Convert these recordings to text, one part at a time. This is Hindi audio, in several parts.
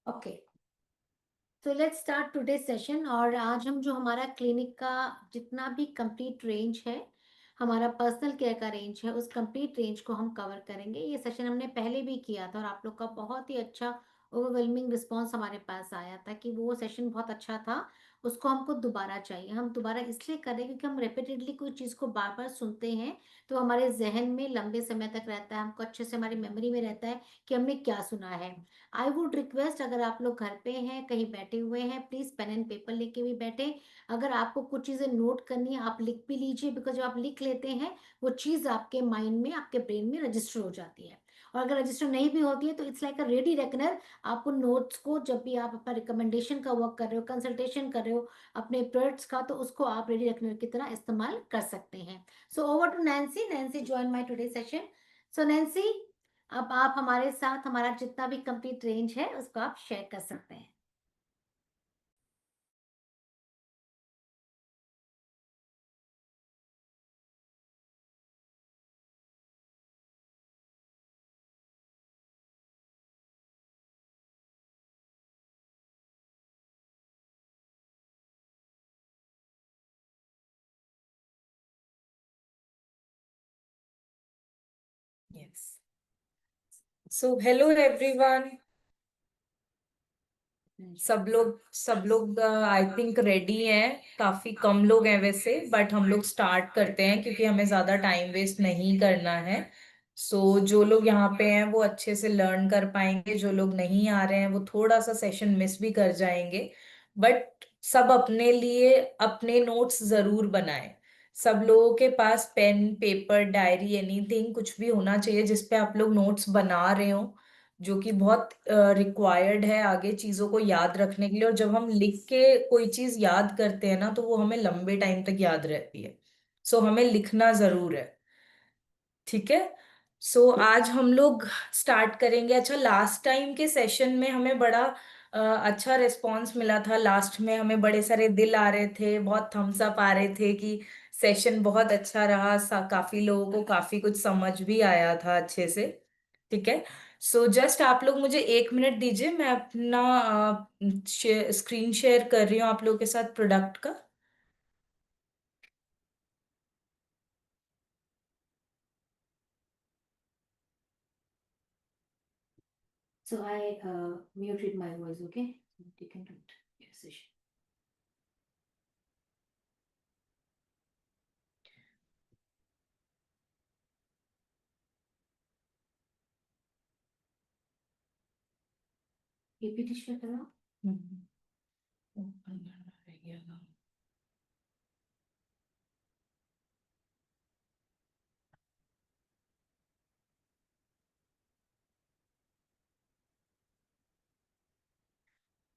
ओके, तो लेट्स स्टार्ट टुडे सेशन। और आज हम जो हमारा क्लिनिक का जितना भी कंप्लीट रेंज है, हमारा पर्सनल केयर का रेंज है, उस कंप्लीट रेंज को हम कवर करेंगे। ये सेशन हमने पहले भी किया था और आप लोग का बहुत ही अच्छा ओवरवेलमिंग रिस्पांस हमारे पास आया था कि वो सेशन बहुत अच्छा था, उसको हमको दोबारा चाहिए। हम दोबारा इसलिए करें क्योंकि हम रिपीटेडली कोई चीज़ को बार बार सुनते हैं तो हमारे जहन में लंबे समय तक रहता है, हमको अच्छे से हमारी मेमोरी में रहता है कि हमने क्या सुना है। आई वुड रिक्वेस्ट, अगर आप लोग घर पे हैं, कहीं बैठे हुए हैं, प्लीज पेन एंड पेपर लेके भी बैठे। अगर आपको कुछ चीजें नोट करनी है आप लिख भी लीजिए, बिकॉज जब आप लिख लेते हैं वो चीज आपके माइंड में, आपके ब्रेन में रजिस्टर हो जाती है। और अगर रजिस्टर नहीं भी होती है तो it's like a ready reckoner. आप उन नोट्स को जब भी आप अपना रिकमेंडेशन का वर्क कर रहे हो, कंसल्टेशन कर रहे हो अपने प्रोडक्ट्स का, तो उसको आप रेडी रेकनर की तरह इस्तेमाल कर सकते हैं। So over to Nancy. Nancy join my today session. So Nancy, अब आप हमारे साथ हमारा जितना भी कंप्लीट रेंज है उसको आप शेयर कर सकते हैं। Yes. So hello everyone. सब लोग आई थिंक रेडी हैं। काफी कम लोग हैं वैसे, बट हम लोग स्टार्ट करते हैं क्योंकि हमें ज्यादा टाइम वेस्ट नहीं करना है। जो लोग यहाँ पे हैं वो अच्छे से लर्न कर पाएंगे, जो लोग नहीं आ रहे हैं वो थोड़ा सा सेशन मिस भी कर जाएंगे। बट सब अपने लिए अपने नोट्स जरूर बनाएं। सब लोगों के पास पेन पेपर डायरी एनीथिंग कुछ भी होना चाहिए जिसपे आप लोग नोट्स बना रहे हो, जो कि बहुत रिक्वायर्ड है आगे चीजों को याद रखने के लिए। और जब हम लिख के कोई चीज याद करते हैं ना तो वो हमें लंबे टाइम तक याद रहती है। हमें लिखना जरूर है। ठीक है। आज हम लोग स्टार्ट करेंगे। अच्छा, लास्ट टाइम के सेशन में हमें बड़ा अच्छा रिस्पांस मिला था। लास्ट में हमें बड़े सारे दिल आ रहे थे, बहुत थम्स अप आ रहे थे कि सेशन बहुत अच्छा रहा। काफी लोगों को काफी कुछ समझ भी आया था अच्छे से। ठीक है। जस्ट आप लोग मुझे 1 मिनट दीजिए, मैं अपना स्क्रीन शेयर कर रही हूँ आप लोगों के साथ प्रोडक्ट का। So I muted my voice, okay? You can do it. Yes, Ish. PPT share करो। ओपन करना रह गया था।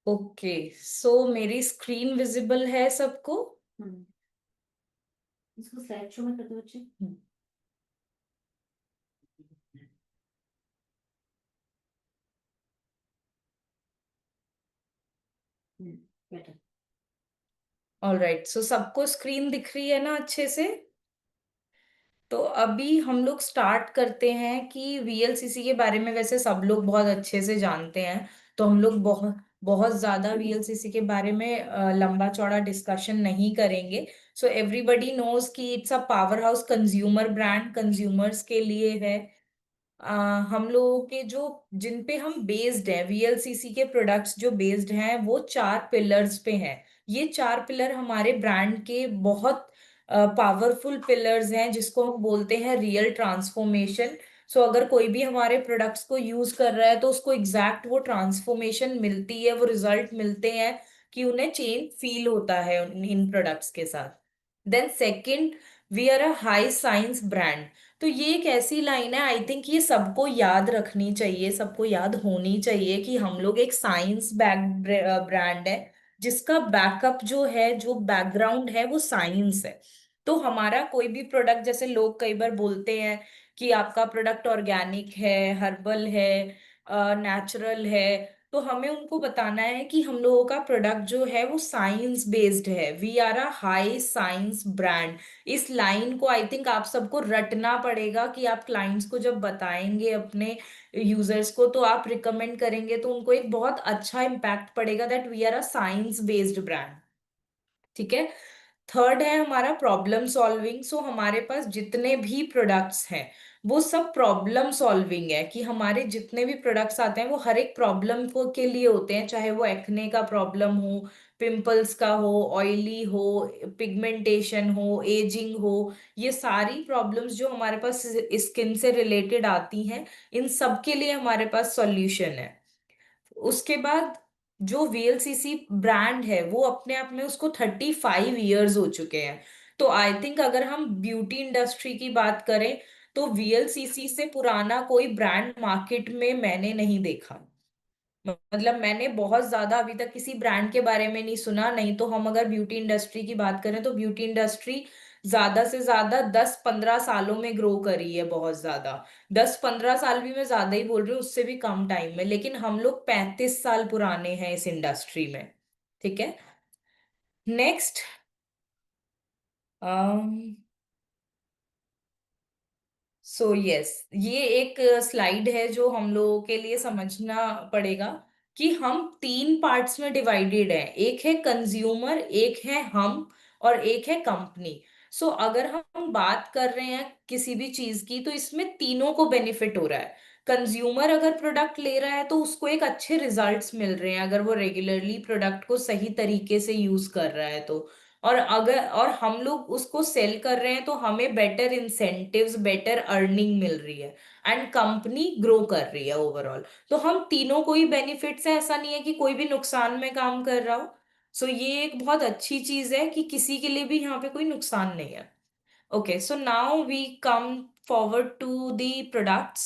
ओके, मेरी स्क्रीन विजिबल है सबको? हम्म, इसको स्लाइड शो में कर दो बच्चे। बेटर। ऑल राइट, सबको स्क्रीन दिख रही है ना अच्छे से? तो अभी हम लोग स्टार्ट करते हैं कि वीएलसीसी के बारे में वैसे सब लोग बहुत अच्छे से जानते हैं। तो हम लोग बहुत बहुत ज्यादा वीएलसीसी के बारे में लंबा चौड़ा डिस्कशन नहीं करेंगे। एवरीबडी नोज कि it's a power house consumer brand, consumers के लिए है। हम लोगों के जो जिन पे हम बेस्ड हैं, वीएलसीसी के प्रोडक्ट्स जो बेस्ड हैं वो 4 पिलर्स पे हैं। ये 4 पिलर हमारे ब्रांड के बहुत पावरफुल पिलर्स हैं जिसको हम बोलते हैं रियल ट्रांसफॉर्मेशन। अगर कोई भी हमारे प्रोडक्ट्स को यूज कर रहा है तो उसको एग्जैक्ट वो ट्रांसफॉर्मेशन मिलती है, वो रिजल्ट मिलते हैं कि उन्हें चेंज फील होता है इन प्रोडक्ट्स के साथ। Then second, we are a high science brand. तो ये एक ऐसी लाइन है, आई थिंक ये सबको याद रखनी चाहिए, सबको याद होनी चाहिए कि हम लोग एक साइंस बैक ब्रांड है जिसका बैकअप जो है, जो बैकग्राउंड है वो साइंस है। तो हमारा कोई भी प्रोडक्ट, जैसे लोग कई बार बोलते हैं कि आपका प्रोडक्ट ऑर्गेनिक है, हर्बल है, नेचुरल है, तो हमें उनको बताना है कि हम लोगों का प्रोडक्ट जो है वो साइंस बेस्ड है, we are a high science brand. इस लाइन को आई थिंक आप सबको रटना पड़ेगा कि आप क्लाइंट्स को जब बताएंगे अपने यूजर्स को, तो आप रिकमेंड करेंगे तो उनको एक बहुत अच्छा इम्पैक्ट पड़ेगा that we are a science based brand. ठीक है। थर्ड है हमारा प्रॉब्लम सॉल्विंग। सो हमारे पास जितने भी प्रोडक्ट्स हैं वो सब प्रॉब्लम सॉल्विंग है, कि हमारे जितने भी प्रोडक्ट्स आते हैं वो हर एक प्रॉब्लम को के लिए होते हैं, चाहे वो एक्ने का प्रॉब्लम हो, पिंपल्स का हो, ऑयली हो, पिगमेंटेशन हो, एजिंग हो। ये सारी प्रॉब्लम्स जो हमारे पास स्किन से रिलेटेड आती हैं, इन सब के लिए हमारे पास सॉल्यूशन है। उसके बाद जो वीएलसीसी ब्रांड है वो अपने आप में उसको 35 ईयर्स हो चुके हैं। तो आई थिंक अगर हम ब्यूटी इंडस्ट्री की बात करें तो वीएलसीसी से पुराना कोई ब्रांड मार्केट में मैंने नहीं देखा। मतलब मैंने बहुत ज्यादा अभी तक किसी ब्रांड के बारे में नहीं सुना। नहीं तो हम अगर ब्यूटी इंडस्ट्री की बात करें तो ब्यूटी इंडस्ट्री ज्यादा से ज्यादा 10-15 सालों में ग्रो करी है, बहुत ज्यादा। 10-15 साल भी मैं ज्यादा ही बोल रही हूँ, उससे भी कम टाइम में, लेकिन हम लोग 35 साल पुराने हैं इस इंडस्ट्री में। ठीक है। नेक्स्ट, सो यस, ये एक स्लाइड है जो हम लोगों के लिए समझना पड़ेगा कि हम 3 पार्ट्स में डिवाइडेड हैं। एक है कंज्यूमर, एक है हम, और एक है कंपनी। सो अगर हम बात कर रहे हैं किसी भी चीज की तो इसमें तीनों को बेनिफिट हो रहा है। कंज्यूमर अगर प्रोडक्ट ले रहा है तो उसको एक अच्छे रिजल्ट्स मिल रहे हैं, अगर वो रेगुलरली प्रोडक्ट को सही तरीके से यूज कर रहा है तो। और हम लोग उसको सेल कर रहे हैं तो हमें बेटर इंसेंटिव्स, बेटर अर्निंग मिल रही है, एंड कंपनी ग्रो कर रही है ओवरऑल। तो हम तीनों को ही बेनिफिट्स है, ऐसा नहीं है कि कोई भी नुकसान में काम कर रहा हो। सो ये एक बहुत अच्छी चीज है कि किसी के लिए भी यहाँ पे कोई नुकसान नहीं है। Okay, so now we come forward to the products.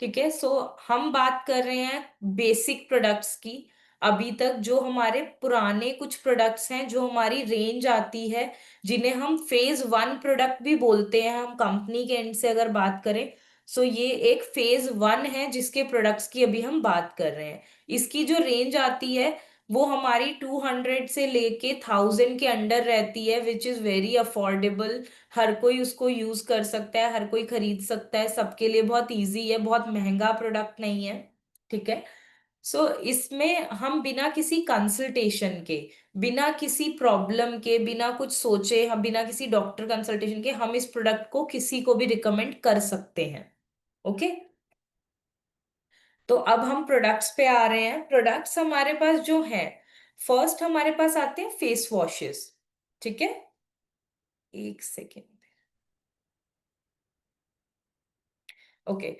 ठीक है। सो हम बात कर रहे हैं बेसिक प्रोडक्ट्स की। अभी तक जो हमारे पुराने कुछ प्रोडक्ट्स हैं, जो हमारी रेंज आती है, जिन्हें हम फेज 1 प्रोडक्ट भी बोलते हैं, हम कंपनी के एंड से अगर बात करें। सो ये एक फेज 1 है जिसके प्रोडक्ट्स की अभी हम बात कर रहे हैं। इसकी जो रेंज आती है वो हमारी 200 से लेके 1000 के अंडर रहती है, विच इज वेरी अफोर्डेबल। हर कोई उसको यूज कर सकता है, हर कोई खरीद सकता है, सबके लिए बहुत इजी है, बहुत महंगा प्रोडक्ट नहीं है। ठीक है। सो इसमें हम बिना किसी कंसल्टेशन के, बिना किसी प्रॉब्लम के, बिना कुछ सोचे, हम बिना किसी डॉक्टर कंसल्टेशन के हम इस प्रोडक्ट को किसी को भी रिकमेंड कर सकते हैं। ओके। तो अब हम प्रोडक्ट्स पे आ रहे हैं। प्रोडक्ट्स हमारे पास जो हैं, फर्स्ट हमारे पास आते हैं फेस वॉशेस। ठीक है। एक सेकेंड। ओके।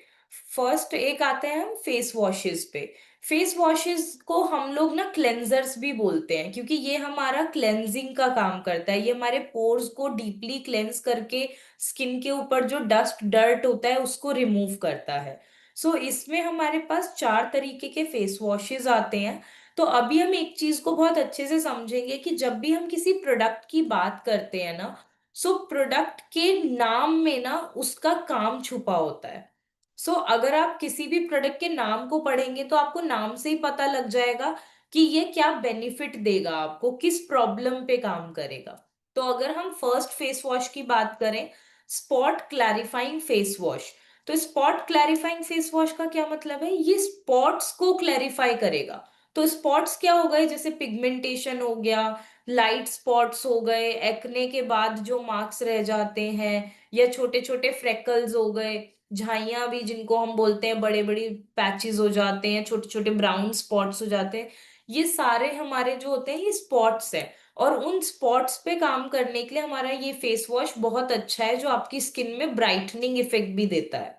फर्स्ट एक आते हैं हम फेस वॉशेस पे। फेस वॉशेस को हम लोग ना क्लेंजर्स भी बोलते हैं, क्योंकि ये हमारा क्लेंजिंग का काम करता है। ये हमारे पोर्स को डीपली क्लेंस करके स्किन के ऊपर जो डस्ट डर्ट होता है उसको रिमूव करता है। सो इसमें हमारे पास 4 तरीके के फेस वॉशेस आते हैं। तो अभी हम एक चीज को बहुत अच्छे से समझेंगे कि जब भी हम किसी प्रोडक्ट की बात करते हैं ना, सो प्रोडक्ट के नाम में ना उसका काम छुपा होता है। सो अगर आप किसी भी प्रोडक्ट के नाम को पढ़ेंगे तो आपको नाम से ही पता लग जाएगा कि ये क्या बेनिफिट देगा आपको, किस प्रॉब्लम पे काम करेगा। तो अगर हम फर्स्ट फेस वॉश की बात करें, स्पॉट क्लैरिफाइंग फेस वॉश। तो स्पॉट क्लैरिफाइंग फेस वॉश का क्या मतलब है? ये स्पॉट्स को क्लैरिफाई करेगा। तो स्पॉट्स क्या हो गए? जैसे पिगमेंटेशन हो गया, लाइट स्पॉट्स हो गए, एक्ने के बाद जो मार्क्स रह जाते हैं, या छोटे छोटे फ्रेकल्स हो गए, झाइयां भी जिनको हम बोलते हैं, बड़े बड़ी पैचेस हो जाते हैं, छोटे छोटे ब्राउन स्पॉट्स हो जाते हैं। ये सारे हमारे जो होते हैं ये स्पॉट्स है। और उन स्पॉट्स पे काम करने के लिए हमारा ये फेस वॉश बहुत अच्छा है, जो आपकी स्किन में ब्राइटनिंग इफेक्ट भी देता है।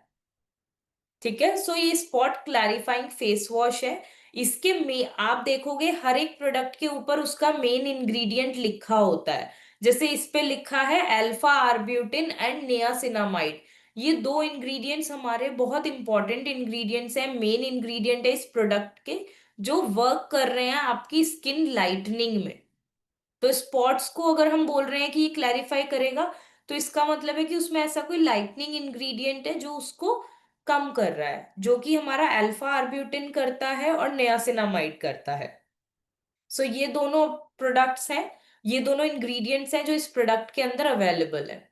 ठीक है। सो ये स्पॉट क्लैरिफाइंग फेस वॉश है। इसके में आप देखोगे हर एक प्रोडक्ट के ऊपर उसका मेन इंग्रेडिएंट लिखा होता है। जैसे इस पे लिखा है अल्फा आर्ब्यूटिन एंड नियासिनामाइड। ये दो इंग्रेडिएंट्स हमारे बहुत इंपॉर्टेंट इंग्रेडिएंट्स हैं, मेन इंग्रेडिएंट है इस प्रोडक्ट के, जो वर्क कर रहे हैं आपकी स्किन लाइटनिंग में। तो स्पॉट्स को अगर हम बोल रहे हैं कि ये क्लैरिफाई करेगा, तो इसका मतलब है कि उसमें ऐसा कोई लाइटनिंग इंग्रेडिएंट है जो उसको कम कर रहा है, जो कि हमारा अल्फा आर्ब्यूटिन करता है और नियासिनामाइड करता है। सो ये दोनों प्रोडक्ट्स हैं, ये दोनों इंग्रेडिएंट्स हैं जो इस प्रोडक्ट के अंदर अवेलेबल है।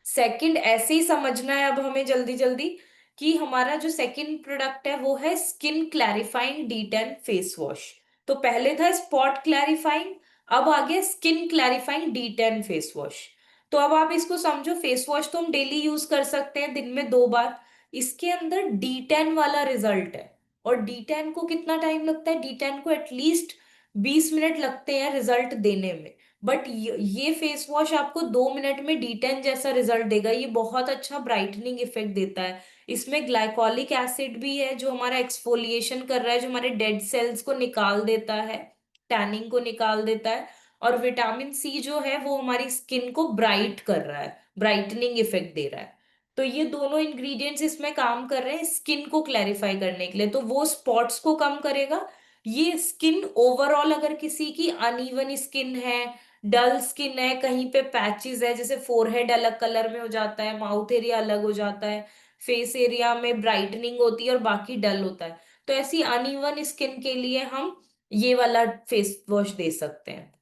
सेकंड ऐसे ही समझना है अब हमें जल्दी जल्दी, कि हमारा जो सेकंड प्रोडक्ट है वो है skin clarifying D10 face wash. तो पहले था स्पॉट क्लैरिफाइंग, अब आ गया skin clarifying D10 face wash. तो अब आप इसको समझो, फेस वॉश तो हम डेली यूज कर सकते हैं दिन में 2 बार, इसके अंदर D10 वाला रिजल्ट है। और D10 को कितना टाइम लगता है? D10 को एटलीस्ट 20 मिनट लगते हैं रिजल्ट देने में। बट ये फेस वॉश आपको 2 मिनट में D10 जैसा रिजल्ट देगा। ये बहुत अच्छा ब्राइटनिंग इफेक्ट देता है। इसमें ग्लाइकोलिक एसिड भी है जो हमारा एक्सफोलिएशन कर रहा है, जो हमारे डेड सेल्स को निकाल देता है, टैनिंग को निकाल देता है। और विटामिन सी जो है वो हमारी स्किन को ब्राइट कर रहा है, ब्राइटनिंग इफेक्ट दे रहा है। तो ये दोनों इंग्रेडिएंट्स इसमें काम कर रहे हैं स्किन को क्लैरिफाई करने के लिए। तो वो स्पॉट्स को कम करेगा। ये स्किन ओवरऑल, अगर किसी की अनइवन स्किन है, डल स्किन है, कहीं पे पैचेस है, जैसे फोरहेड अलग कलर में हो जाता है, माउथ एरिया अलग हो जाता है, फेस एरिया में ब्राइटनिंग होती है और बाकी डल होता है, तो ऐसी अनइवन स्किन के लिए हम ये वाला फेस वॉश दे सकते हैं।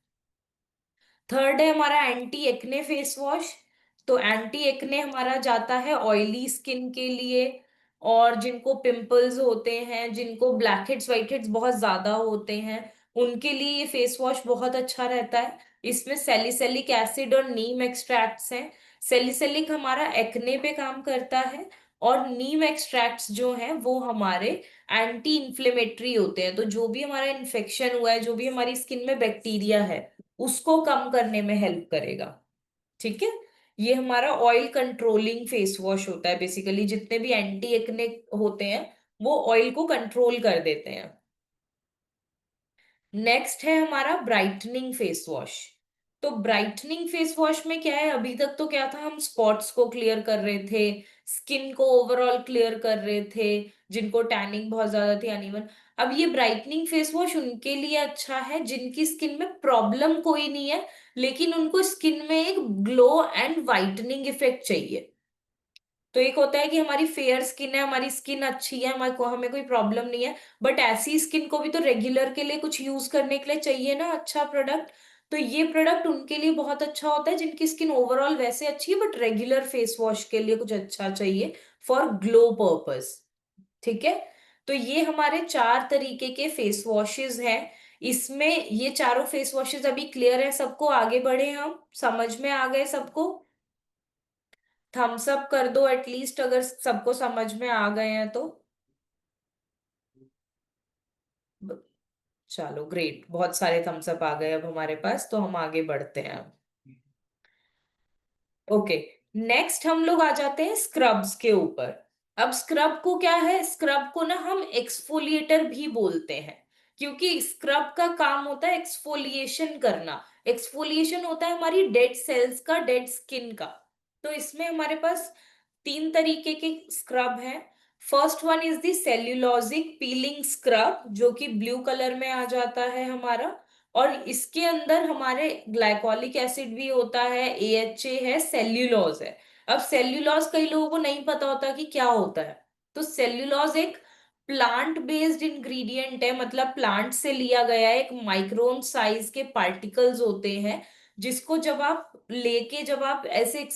थर्ड है हमारा एंटी एक्ने फेस वॉश। तो एंटी एक्ने हमारा जाता है ऑयली स्किन के लिए, और जिनको पिंपल्स होते हैं, जिनको ब्लैक हेड्स व्हाइट हेड्स बहुत ज्यादा होते हैं, उनके लिए ये फेस वॉश बहुत अच्छा रहता है। इसमें सैलिसिलिक एसिड और नीम एक्सट्रैक्ट्स हैं। सैलिसिलिक हमारा एक्ने पे काम करता है, और नीम एक्सट्रैक्ट्स जो हैं वो हमारे एंटी इन्फ्लेमेटरी होते हैं। तो जो भी हमारा इन्फेक्शन हुआ है, जो भी हमारी स्किन में बैक्टीरिया है, उसको कम करने में हेल्प करेगा। ठीक है। ये हमारा ऑयल कंट्रोलिंग फेस वॉश होता है। बेसिकली जितने भी एंटी एक्ने होते हैं वो ऑयल को कंट्रोल कर देते हैं। नेक्स्ट है हमारा ब्राइटनिंग फेस वॉश। तो ब्राइटनिंग फेस वॉश में क्या है, अभी तक तो क्या था, हम स्पॉट्स को क्लियर कर रहे थे, स्किन को ओवरऑल क्लियर कर रहे थे, जिनको टैनिंग बहुत ज्यादा थी, अनइवन। अब ये ब्राइटनिंग फेस वॉश उनके लिए अच्छा है जिनकी स्किन में प्रॉब्लम कोई नहीं है, लेकिन उनको स्किन में एक ग्लो एंड वाइटनिंग इफेक्ट चाहिए। तो एक होता है कि हमारी फेयर स्किन है, हमारी स्किन अच्छी है, हमारे को हमें कोई प्रॉब्लम नहीं है, बट ऐसी स्किन को भी तो रेगुलर के लिए कुछ यूज करने के लिए चाहिए ना अच्छा प्रोडक्ट। तो ये प्रोडक्ट उनके लिए बहुत अच्छा होता है जिनकी स्किन ओवरऑल वैसे अच्छी है, बट रेगुलर फेस वॉश के लिए कुछ अच्छा चाहिए फॉर ग्लो पर्पस। ठीक है। तो ये हमारे 4 तरीके के फेस वॉशेस हैं। इसमें ये चारों फेस वॉशेस अभी क्लियर है सबको? आगे बढ़े, हम समझ में आ गए सबको? थम्स अप कर दो एटलीस्ट अगर सबको समझ में आ गए हैं तो। ब- चलो ग्रेट, बहुत सारे थम्स अप आ गए अब हमारे पास, तो हम आगे बढ़ते हैं अब। ओके। नेक्स्ट हम लोग आ जाते हैं स्क्रब्स के ऊपर। अब स्क्रब को क्या है, स्क्रब को ना हम एक्सफोलिएटर भी बोलते हैं, क्योंकि स्क्रब का काम होता है एक्सफोलिएशन करना। एक्सफोलिएशन होता है हमारी डेड सेल्स का, डेड स्किन का। तो इसमें हमारे पास 3 तरीके के स्क्रब हैं। First one is the cellulosic piling scrub, जो कि ब्लू कलर में आ जाता है हमारा, और इसके अंदर हमारे ग्लाइकोलिक एसिड भी होता है, AHA है, सेल्यूलोज है। अब सेल्यूलोज कई लोगों को नहीं पता होता कि क्या होता है। तो सेल्यूलोज एक प्लांट बेस्ड इंग्रेडिएंट है, मतलब प्लांट से लिया गया एक माइक्रोन साइज के पार्टिकल्स होते हैं, जिसको जब आप लेके, जब आप ऐसे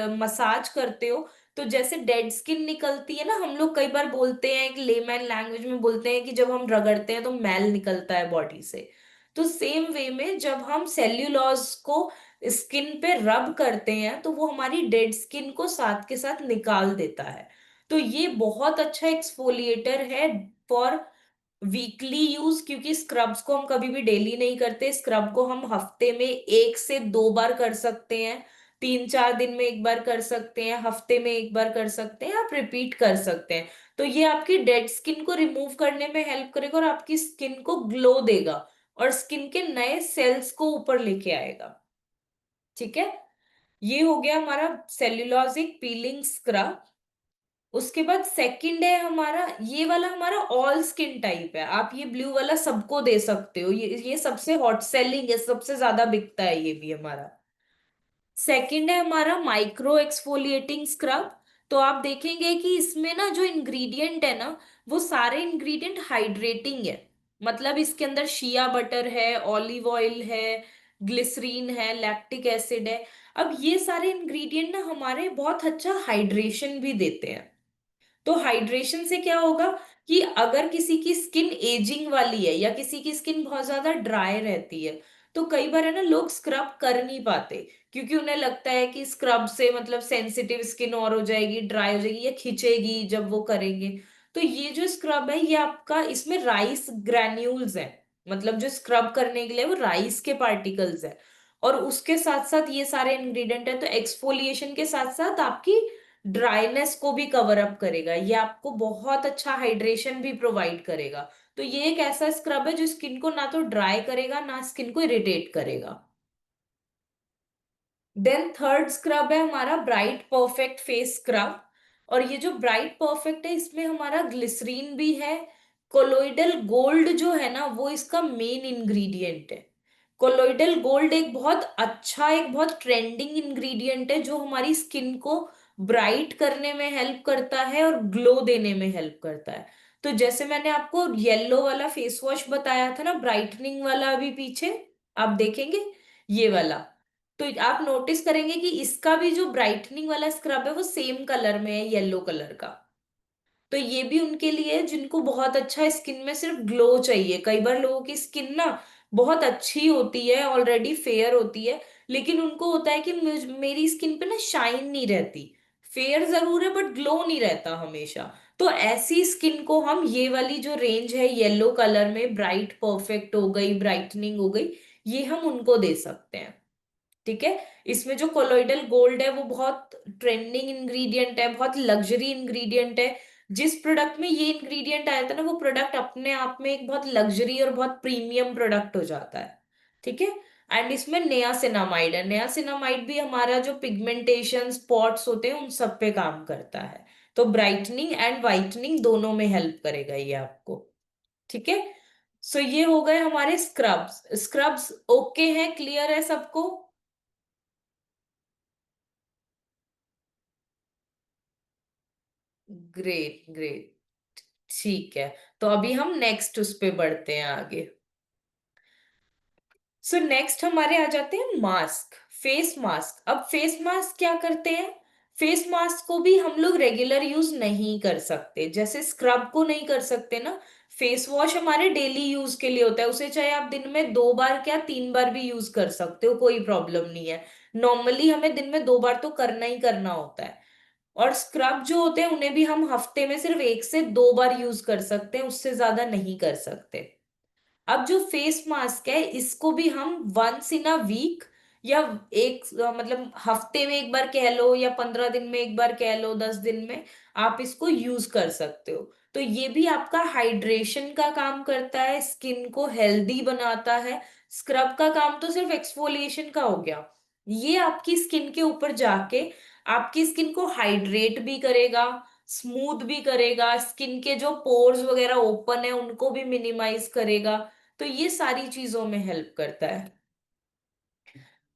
मसाज करते हो, तो जैसे डेड स्किन निकलती है ना, हम लोग कई बार बोलते हैं कि लेमैन लैंग्वेज में बोलते हैं कि जब हम रगड़ते हैं तो मैल निकलता है बॉडी से। तो सेम वे में जब हम सेल्यूलोज को स्किन पे रब करते हैं तो वो हमारी डेड स्किन को साथ के साथ निकाल देता है। तो ये बहुत अच्छा एक्सफोलिएटर है फॉर वीकली यूज, क्योंकि स्क्रब्स को हम कभी भी डेली नहीं करते। स्क्रब को हम हफ्ते में 1 से 2 बार कर सकते हैं, 3-4 दिन में एक बार कर सकते हैं, हफ्ते में एक बार कर सकते हैं, आप रिपीट कर सकते हैं। तो ये आपकी डेड स्किन को रिमूव करने में हेल्प करेगा और आपकी स्किन को ग्लो देगा, और स्किन के नए सेल्स को ऊपर लेके आएगा। ठीक है। ये हो गया हमारा सेल्यूलोजिक पीलिंग स्क्रब। उसके बाद सेकंड है हमारा, ये वाला हमारा ऑल स्किन टाइप है, आप ये ब्लू वाला सबको दे सकते हो, ये सबसे हॉट सेलिंग है, सबसे ज्यादा बिकता है ये भी हमारा। सेकंड है हमारा माइक्रो एक्सफोलिएटिंग स्क्रब। तो आप देखेंगे कि इसमें ना जो इंग्रेडिएंट है ना, वो सारे इंग्रेडिएंट हाइड्रेटिंग है। मतलब इसके अंदर शिया बटर है, ऑलिव ऑयल है, ग्लिसरीन है, लैक्टिक एसिड है। अब ये सारे इंग्रेडिएंट ना हमारे बहुत अच्छा हाइड्रेशन भी देते हैं। तो हाइड्रेशन से क्या होगा कि अगर किसी की स्किन एजिंग वाली है या किसी की स्किन बहुत ज्यादा ड्राई रहती है, तो कई बार है ना लोग स्क्रब कर नहीं पाते, क्योंकि उन्हें लगता है कि स्क्रब से मतलब सेंसिटिव स्किन और हो जाएगी, ड्राई हो जाएगी या खिंचेगी जब वो करेंगे। तो ये जो स्क्रब है ये आपका, इसमें राइस ग्रैन्यूल्स है। मतलब जो स्क्रब करने के लिए वो राइस के पार्टिकल्स है। और उसके साथ साथ ये सारे इंग्रेडिएंट है, तो एक्सफोलिएशन के साथ साथ आपकी ड्राइनेस को भी कवर अप करेगा। ये आपको बहुत अच्छा हाइड्रेशन भी प्रोवाइड करेगा। तो ये एक ऐसा स्क्रब है जो स्किन को ना तो ड्राई करेगा ना स्किन को इरिटेट करेगा। देन थर्ड स्क्रब है हमारा ब्राइट परफेक्ट फेस स्क्रब। और ये जो ब्राइट परफेक्ट है इसमें हमारा ग्लिसरीन भी है। कोलोइडल गोल्ड जो है ना वो इसका मेन इंग्रेडिएंट है। कोलोइडल गोल्ड एक बहुत अच्छा, एक बहुत ट्रेंडिंग इंग्रेडिएंट है जो हमारी स्किन को ब्राइट करने में हेल्प करता है और ग्लो देने में हेल्प करता है। तो जैसे मैंने आपको येलो वाला फेस वॉश बताया था ना, ब्राइटनिंग वाला, अभी पीछे आप देखेंगे ये वाला, तो आप नोटिस करेंगे कि इसका भी जो ब्राइटनिंग वाला स्क्रब है वो सेम कलर में है, येलो कलर का। तो ये भी उनके लिए है जिनको बहुत अच्छा स्किन में सिर्फ ग्लो चाहिए। कई बार लोगों की स्किन ना बहुत अच्छी होती है, ऑलरेडी फेयर होती है, लेकिन उनको होता है कि मेरी स्किन पे ना शाइन नहीं रहती। फेयर जरूर है बट ग्लो नहीं रहता हमेशा। तो ऐसी स्किन को हम ये वाली जो रेंज है येलो कलर में, ब्राइट परफेक्ट हो गई, ब्राइटनिंग हो गई, ये हम उनको दे सकते हैं। ठीक है। इसमें जो कोलोइडल गोल्ड है वो बहुत ट्रेंडिंग इंग्रेडिएंट है, बहुत लग्जरी इंग्रेडिएंट है। जिस प्रोडक्ट में ये इंग्रेडिएंट आया था ना वो प्रोडक्ट अपने आप में एक बहुत लग्जरी और बहुत प्रीमियम प्रोडक्ट हो जाता है। ठीक है। एंड इसमें नियासिनामाइड है। नियासिनामाइड भी हमारा जो पिगमेंटेशन स्पॉट्स होते हैं उन सब पे काम करता है। तो ब्राइटनिंग एंड वाइटनिंग दोनों में हेल्प करेगा ये आपको। ठीक है। सो ये हो गए हमारे स्क्रब्स। स्क्रब्स ओके हैं, क्लियर है सबको? Great great. ठीक है। तो अभी हम नेक्स्ट उस पे बढ़ते हैं आगे। सो नेक्स्ट हमारे आ जाते हैं मास्क, फेस मास्क। अब फेस मास्क क्या करते हैं? फेस मास्क को भी हम लोग रेगुलर यूज नहीं कर सकते, जैसे स्क्रब को नहीं कर सकते ना। फेस वॉश हमारे डेली यूज के लिए होता है, उसे चाहे आप दिन में 2 बार क्या 3 बार भी यूज कर सकते हो, कोई प्रॉब्लम नहीं है। नॉर्मली हमें दिन में 2 बार तो करना ही करना होता है। और स्क्रब जो होते हैं उन्हें भी हम हफ्ते में सिर्फ 1 से 2 बार यूज कर सकते हैं, उससे ज्यादा नहीं कर सकते। अब जो फेस मास्क है इसको भी हम वंस इन अ वीक, या मतलब हफ्ते में एक बार कह लो, या 15 दिन में एक बार कह लो, 10 दिन में आप इसको यूज कर सकते हो। तो ये भी आपका हाइड्रेशन का काम करता है, स्किन को हेल्दी बनाता है। स्क्रब का काम तो सिर्फ एक्सफोलिएशन का हो गया। ये आपकी स्किन के ऊपर जाके आपकी स्किन को हाइड्रेट भी करेगा, स्मूथ भी करेगा, स्किन के जो पोर्स वगैरह ओपन है उनको भी मिनिमाइज करेगा। तो ये सारी चीजों में हेल्प करता है।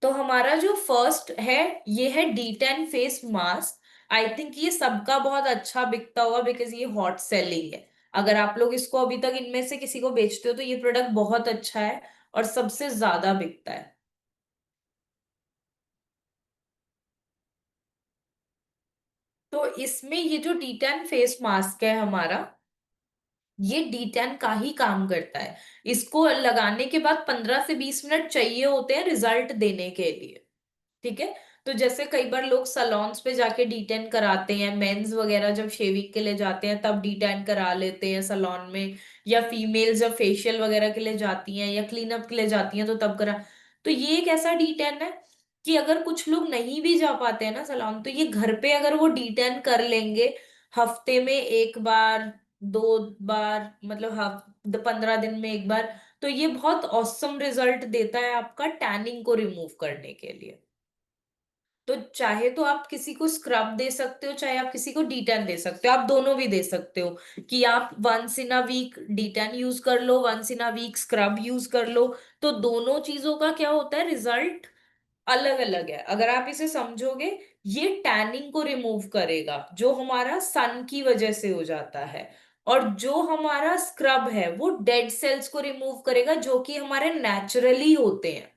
तो हमारा जो फर्स्ट है ये है D10 face mask. I think ये सबका बहुत अच्छा बिकता होगा बिकॉज ये हॉट सेलिंग है। अगर आप लोग इसको अभी तक इनमें से किसी को बेचते हो तो ये प्रोडक्ट बहुत अच्छा है और सबसे ज्यादा बिकता है। तो इसमें ये जो D10 फेस मास्क है हमारा, ये D10 का ही काम करता है। इसको लगाने के बाद 15 से 20 मिनट चाहिए होते हैं रिजल्ट देने के लिए। ठीक है। तो जैसे कई बार लोग सलोन्स पे जाके D10 कराते हैं, मेंस वगैरह जब शेविंग के लिए जाते हैं तब D10 करा लेते हैं सलोन में, या फीमेल्स जब फेशियल वगैरह के लिए जाती हैं या क्लीन अप के लिए जाती हैं तो तब करा। तो ये एक ऐसा D10 है कि अगर कुछ लोग नहीं भी जा पाते हैं ना सलोन, तो ये घर पे अगर वो D10 कर लेंगे हफ्ते में एक बार, 2 बार, मतलब 15 दिन में एक बार, तो ये बहुत औसम रिजल्ट देता है आपका टैनिंग को रिमूव करने के लिए। तो चाहे तो आप किसी को स्क्रब दे सकते हो, चाहे आप किसी को D10 दे सकते हो, आप दोनों भी दे सकते हो। कि आप once in a week D10 use कर लो, once in a week scrub use कर लो। तो दोनों चीजों का क्या होता है, रिजल्ट अलग अलग है। अगर आप इसे समझोगे ये टैनिंग को रिमूव करेगा जो हमारा सन की वजह से हो जाता है। और जो हमारा स्क्रब है वो डेड सेल्स को रिमूव करेगा जो कि हमारे नेचुरली होते हैं।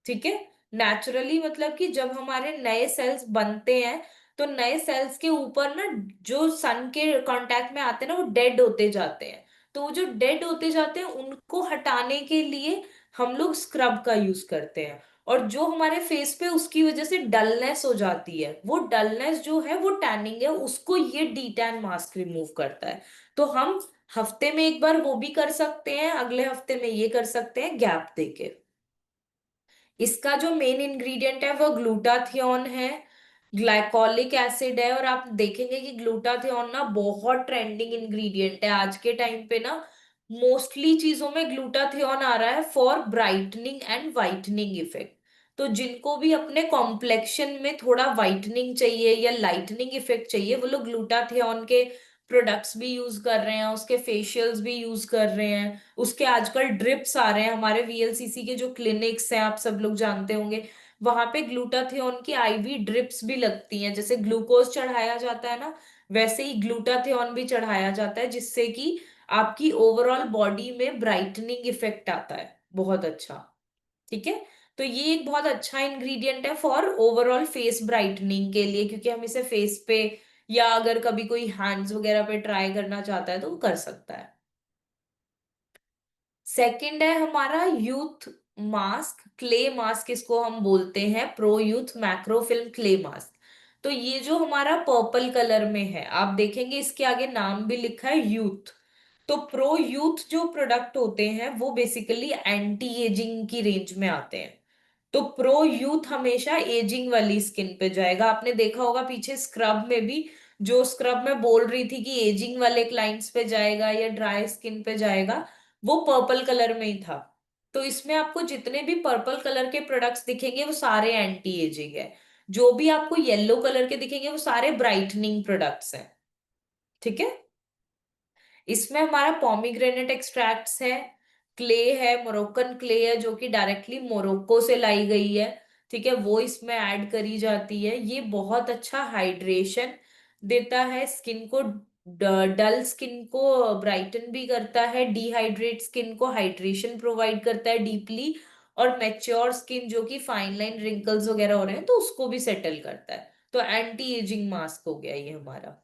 ठीक है। नेचुरली मतलब कि जब हमारे नए सेल्स बनते हैं तो नए सेल्स के ऊपर ना जो सन के कांटेक्ट में आते हैं ना वो डेड होते जाते हैं। तो वो जो डेड होते जाते हैं उनको हटाने के लिए हम लोग स्क्रब का यूज करते हैं। और जो हमारे फेस पे उसकी वजह से डलनेस हो जाती है, वो डलनेस जो है वो टैनिंग है, उसको ये डी टैन मास्क रिमूव करता है। तो हम हफ्ते में एक बार वो भी कर सकते हैं, अगले हफ्ते में ये कर सकते हैं गैप देके। इसका जो मेन इंग्रेडिएंट है वो ग्लूटाथियोन है, ग्लाइकोलिक एसिड है। और आप देखेंगे कि ग्लूटाथियोन ना बहुत ट्रेंडिंग इंग्रेडिएंट है आज के टाइम पे ना। मोस्टली चीजों में ग्लूटाथियोन आ रहा है for brightening and whitening effect. तो जिनको भी अपने कॉम्प्लेक्शन में थोड़ा वाइटनिंग चाहिए या लाइटनिंग इफेक्ट चाहिए वो लोग ग्लूटाथियोन के प्रोडक्ट्स भी यूज कर रहे हैं, उसके फेशियल्स भी यूज कर रहे हैं। उसके आजकल ड्रिप्स आ रहे हैं, हमारे वीएलसीसी के जो क्लिनिक्स हैं आप सब लोग जानते होंगे, वहां पे ग्लूटाथियोन की आईवी ड्रिप्स भी लगती हैं। जैसे ग्लूकोज चढ़ाया जाता है ना, वैसे ही ग्लूटाथियोन भी चढ़ाया जाता है जिससे कि आपकी ओवरऑल बॉडी में ब्राइटनिंग इफेक्ट आता है बहुत अच्छा। ठीक है। तो ये एक बहुत अच्छा इंग्रेडिएंट है फॉर ओवरऑल फेस ब्राइटनिंग के लिए, क्योंकि हम इसे फेस पे या अगर कभी कोई हैंड्स वगैरह पे ट्राई करना चाहता है तो वो कर सकता है। सेकंड है हमारा यूथ मास्क, क्ले मास्क इसको हम बोलते हैं, प्रो यूथ मैक्रोफिल्म क्ले मास्क। तो ये जो हमारा पर्पल कलर में है आप देखेंगे इसके आगे नाम भी लिखा है यूथ। तो प्रो यूथ जो प्रोडक्ट होते हैं वो बेसिकली एंटी एजिंग की रेंज में आते हैं। तो प्रो यूथ हमेशा एजिंग वाली स्किन पे जाएगा। आपने देखा होगा पीछे स्क्रब में भी, जो स्क्रब में बोल रही थी कि एजिंग वाले क्लाइंट्स पे जाएगा या ड्राई स्किन पे जाएगा, वो पर्पल कलर में ही था। तो इसमें आपको जितने भी पर्पल कलर के प्रोडक्ट्स दिखेंगे वो सारे एंटी एजिंग है। जो भी आपको येलो कलर के दिखेंगे वो सारे ब्राइटनिंग प्रोडक्ट्स हैं। ठीक है। इसमें हमारा पॉमीग्रेनेट एक्सट्रैक्ट्स है, क्ले है, मोरक्कन क्ले है जो कि डायरेक्टली मोरक्को से लाई गई है। ठीक है, वो इसमें ऐड करी जाती है। ये बहुत अच्छा हाइड्रेशन देता है स्किन को, डल स्किन को ब्राइटन भी करता है, डिहाइड्रेट स्किन को हाइड्रेशन प्रोवाइड करता है डीपली, और मैच्योर स्किन जो कि फाइन लाइन रिंकल्स वगैरह हो रहे हैं तो उसको भी सेटल करता है। तो एंटी एजिंग मास्क हो गया ये हमारा।